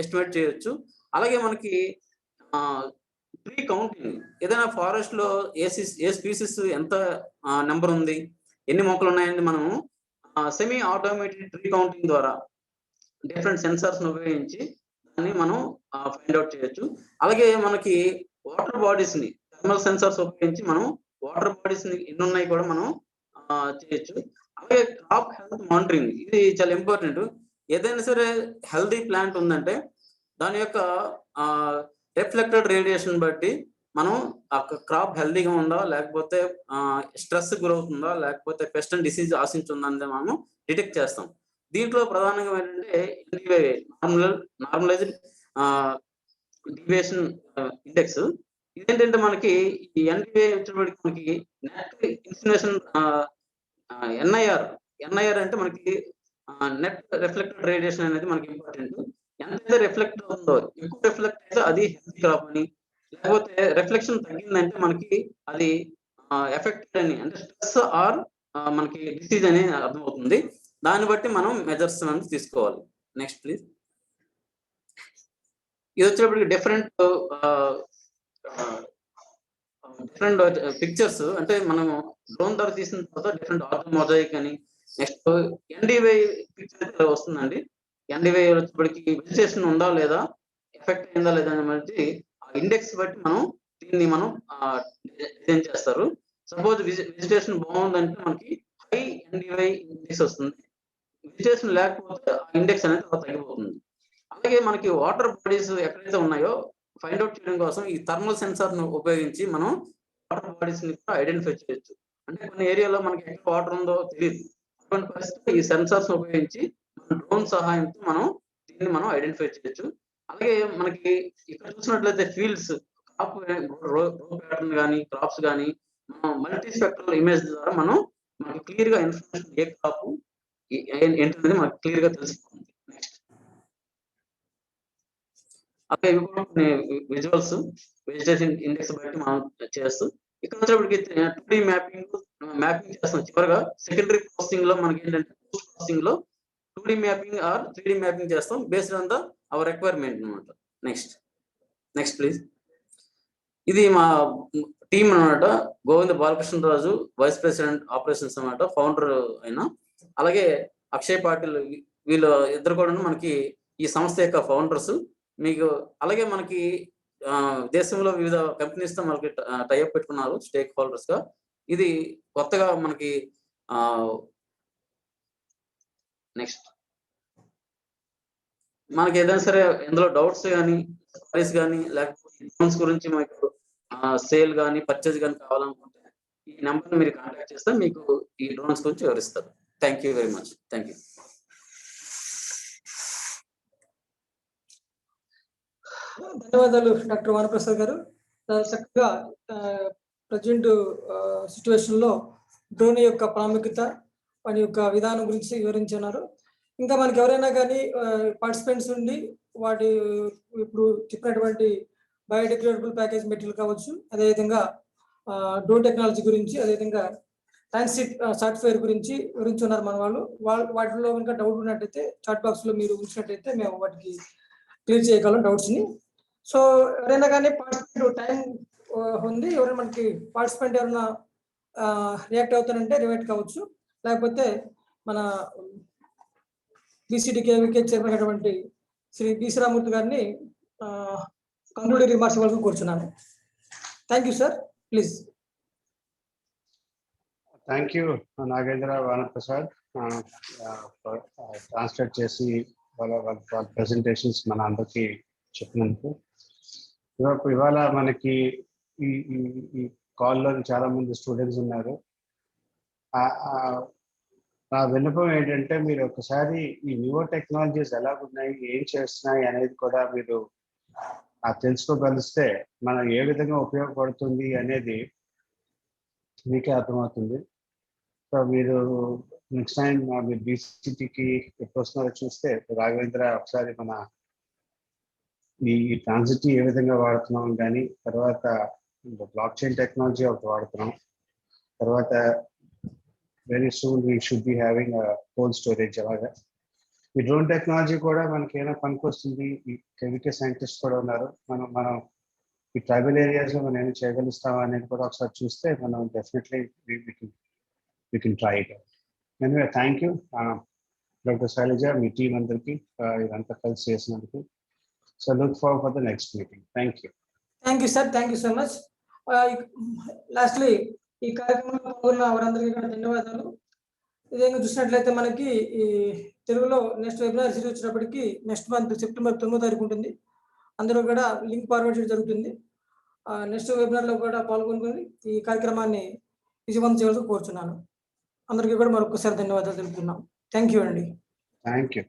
ఎస్టిమేట్ చేయొచ్చు. అలాగే మనకి ట్రీ కౌంటింగ్, ఏదైనా ఫారెస్ట్ లో ఏ స్పీసీస్ ఎంత నెంబర్ ఉంది, ఎన్ని మొక్కలు ఉన్నాయని మనం సెమీ ఆటోమేటెడ్ ట్రీ కౌంటింగ్ ద్వారా డిఫరెంట్ సెన్సార్స్ ఉపయోగించి దాన్ని మనం ఫైండ్ అవుట్ చేయొచ్చు. అలాగే మనకి వాటర్ బాడీస్ ని థర్మల్ సెన్సార్స్ ఉపయోగించి మనం వాటర్ బాడీస్ ని ఎన్ని ఉన్నాయి కూడా మనం చేయొచ్చు. అలాగే క్రాప్ హెల్త్ మానిటరింగ్, ఇది చాలా ఇంపార్టెంట్. ఏదైనా సరే హెల్తీ ప్లాంట్ ఉందంటే దాని యొక్క రిఫ్లెక్టెడ్ రేడియేషన్ బట్టి మనం క్రాప్ హెల్తీగా ఉందా, లేకపోతే స్ట్రెస్ గురవుతుందా, లేకపోతే పెస్ట్ అండ్ డిసీజ్ ఆశించుందా అనేది మనం డిటెక్ట్ చేస్తాం. దీంట్లో ప్రధానంగా ఏంటంటే నార్మలైజ్డ్ డివియేషన్ ఇండెక్స్. ఇదేంటంటే మనకి ఈ ఎన్డివే వచ్చేటప్పటికి మనకి నెట్ ఇన్సినేషన్ ఎన్ఐఆర్ అంటే మనకి నెట్ రిఫ్లెక్టెడ్ రేడియేషన్ అనేది మనకి ఇంపార్టెంట్. ఎంతైతే రిఫ్లెక్ట్ అవుతుందో, ఎక్కువ రిఫ్లెక్ట్ అయితే అది హెల్తీ క్రాప్ అని, లేకపోతే రిఫ్లెక్షన్ తగ్గిందంటే మనకి అది ఎఫెక్టెడ్ అని, అంటే స్ట్రెస్ ఆర్ మనకి డిసీజ్ అని అర్థమవుతుంది. దాన్ని బట్టి మనం మెజర్స్ అనేది తీసుకోవాలి. Next please. ఇది వచ్చేటప్పటికి డిఫరెంట్ పిక్చర్స్, అంటే మనం డ్రోన్ ద్వారా తీసిన తర్వాత డిఫరెంట్ ఆర్థో మొజాయిక్ అని. నెక్స్ట్ ఎన్డివై పిక్చర్ వస్తుందండి. ఎన్డివై వచ్చేటప్పటికి వెజిటేషన్ ఉందా లేదా, ఎఫెక్ట్ అయిందా లేదా అని బట్టి ఆ ఇండెక్స్ బట్టి మనం దీన్ని మనం డిజైన్ చేస్తారు. సపోజ్ వెజిటేషన్ బాగుందంటే మనకి హై ఎన్డివై ఇండెక్స్ వస్తుంది. వెజిటేషన్ లేకపోతే ఆ ఇండెక్స్ అనేది తగ్గిపోతుంది. అలాగే మనకి వాటర్ బాడీస్ ఎక్కడైతే ఉన్నాయో ఫైండ్ అవుట్ చేయడం కోసం ఈ థర్మల్ సెన్సార్ ను ఉపయోగించి మనం వాటర్ బాడీస్ ని కూడా ఐడెంటిఫై చేయొచ్చు. అంటే కొన్ని ఏరియాలో మనకి ఎక్కడ వాటర్ ఉందో తెలియదు. అటువంటి పరిస్థితుల్లో ఈ సెన్సార్స్ ఉపయోగించి మన డ్రోన్ సహాయంతో మనం దీన్ని మనం ఐడెంటిఫై చేయొచ్చు. అలాగే మనకి ఇక్కడ చూసినట్లయితే ఫీల్డ్స్ క్రాప్ రో ప్యాటర్న్ కానీ క్రాప్స్ కానీ మనం మల్టీ స్పెక్ట్రల్ ఇమేజ్ ద్వారా మనం మనకి క్లియర్ గా ఇన్ఫర్మేషన్ ఏ క్రాప్ ఏంటనేది మనకి క్లియర్ గా తెలిసిపోతుంది. నెక్స్ట్ అలాగే ఇవి కూడా కొన్ని విజువల్స్ వెజిటేషన్ ఇండెక్స్ బట్టి మనం చేస్తూ ఇక్కడ వచ్చేప్పటికి 2D మ్యాపింగ్ చేస్తాం. చివరిగా సెకండరీ ప్రాసెసింగ్ లో మనకి ఏంటంటే పోస్ట్ ప్రాసెసింగ్ లో 2D mapping or 3D mapping చేస్తాం based on the our requirement అనమాట. Next please. ఇది మా టీం అనమాట. Govinda Balakrishnaraju vice president operations అనమాట, ఫౌండర్ అయినా. అలాగే అక్షయ్ పాటిల్, వీళ్ళు ఇద్దరు కూడా మనకి ఈ సంస్థ యొక్క ఫౌండర్స్. మీకు అలాగే మనకి దేశంలో వివిధ కంపెనీస్ తో మనకి టైఅప్ పెట్టుకున్నారు స్టేక్ హోల్డర్స్ గా. ఇది కొత్తగా మనకి నెక్స్ట్ మనకి ఏదైనా సరే ఇందులో డౌట్స్ కానీ క్వరీస్ కానీ లేకపోతే డ్రోన్స్ గురించి మీకు సేల్ కానీ పర్చేజ్ కానీ కావాలనుకుంటే ఈ నెంబర్ మీరు కాంటాక్ట్ చేస్తే మీకు ఈ డ్రోన్స్ గురించి వివరిస్తారు. Thank you very much. Thank you.
ధన్యవాదాలు డాక్టర్ వానప్రసాద్ గారు. చక్కగా ప్రజెంట్ సిచ్యువేషన్ లో డ్రోన్ యొక్క ప్రాముఖ్యత, వాటి యొక్క విధానం గురించి వివరించున్నారు. ఇంకా మనకి ఎవరైనా కానీ పార్టిసిపెంట్స్ ఉండి వాటి ఇప్పుడు చెప్పినటువంటి బయోడిగ్రేడబుల్ ప్యాకేజ్ మెటీరియల్ కావచ్చు, అదేవిధంగా డ్రోన్ టెక్నాలజీ గురించి, అదేవిధంగా ట్రాన్సిట్ సాఫ్ట్వేర్ గురించి వివరించున్నారు మన వాళ్ళు. వాటిలో ఇంకా డౌట్ ఉన్నట్టయితే చాట్ బాక్స్ లో మీరు ఉంచినట్టయితే మేము వాటికి క్లియర్ చేయగలం డౌట్స్ని. సో ఎవరైనా కానీ పార్టిసిపేట్ టైం ఉంది, ఎవరైనా మనకి పార్టిసిపెంట్ ఎవరైనా రియాక్ట్ అవుతారంటే రియాక్ట్ కావచ్చు, లేకపోతే మన బీసీడీకేవికే చైర్మన్ అయినటువంటి శ్రీ బి శ్రీరామూర్తి గారిని కంక్లూడింగ్ రిమార్క్స్ ఇవ్వాల్సి కూర్చున్నాను. Thank you sir, please.
Thank you Nagendra Vanaprasad translate చేసి వాళ్ళ ప్రెజెంటేషన్స్ మన అందరికీ చెప్పినందుకు. ఇవాళ మనకి ఈ కాల్లో చాలా మంది స్టూడెంట్స్ ఉన్నారు. నా విన్నపం ఏంటంటే మీరు ఒకసారి ఈ న్యూ టెక్నాలజీస్ ఎలాగున్నాయి, ఏం చేస్తున్నాయి అనేది కూడా మీరు తెలుసుకోగలిస్తే మనం ఏ విధంగా ఉపయోగపడుతుంది అనేది మీకే అర్థమవుతుంది. సో మీరు నెక్స్ట్ టైం మీరు బీసీటీకి ఎప్పుడు వస్తున్నారో చూస్తే రాఘవేంద్ర ఒకసారి మన ఈ ట్రాన్సిటీ ఏ విధంగా వాడుతున్నాం కానీ, తర్వాత బ్లాక్ చైన్ టెక్నాలజీ ఒకటి వాడుతున్నాం, తర్వాత very soon we should be having cold storage. అలాగా ఈ డ్రోన్ టెక్నాలజీ కూడా మనకి ఏమైనా పనికొస్తుంది. ఈ కెమికల్ సైంటిస్ట్ కూడా ఉన్నారు. మనం ఈ ట్రైబల్ ఏరియాస్లో మనం ఏమైనా చేయగలుస్తామా అనేది కూడా ఒకసారి చూస్తే మనం definitely we can try it out. Anyway, thank you, Dr. Shailaja, me team అందరికి ఇదంతా కలిసి చేసినందుకు. So look forward for the next meeting. Thank you.
Thank you sir, thank you so much. Lastly ఈ కార్యక్రమంలో పాల్గొన్న వారందరికీ కూడా ధన్యవాదాలు. ఇదేంగా చూసినట్లయితే మనకి ఈ తెలుగులో నెక్స్ట్ వెబినార్ సిరీస్ వచ్చినప్పటికీ నెక్స్ట్ మంత్ సెప్టెంబర్ 9వ తారీఖు ఉంటుంది. అందరూ కూడా లింక్ ఫార్వర్డ్ చేయడం జరుగుతుంది. నెక్స్ట్ వెబినార్లో కూడా పాల్గొనుకొని ఈ కార్యక్రమాన్ని విజయవంతం చేయాల్సి కోరుచున్నాను. అందరికీ కూడా మరొకసారి ధన్యవాదాలు తెలుపుతున్నాం. థ్యాంక్ యూ అండి.
Thank you.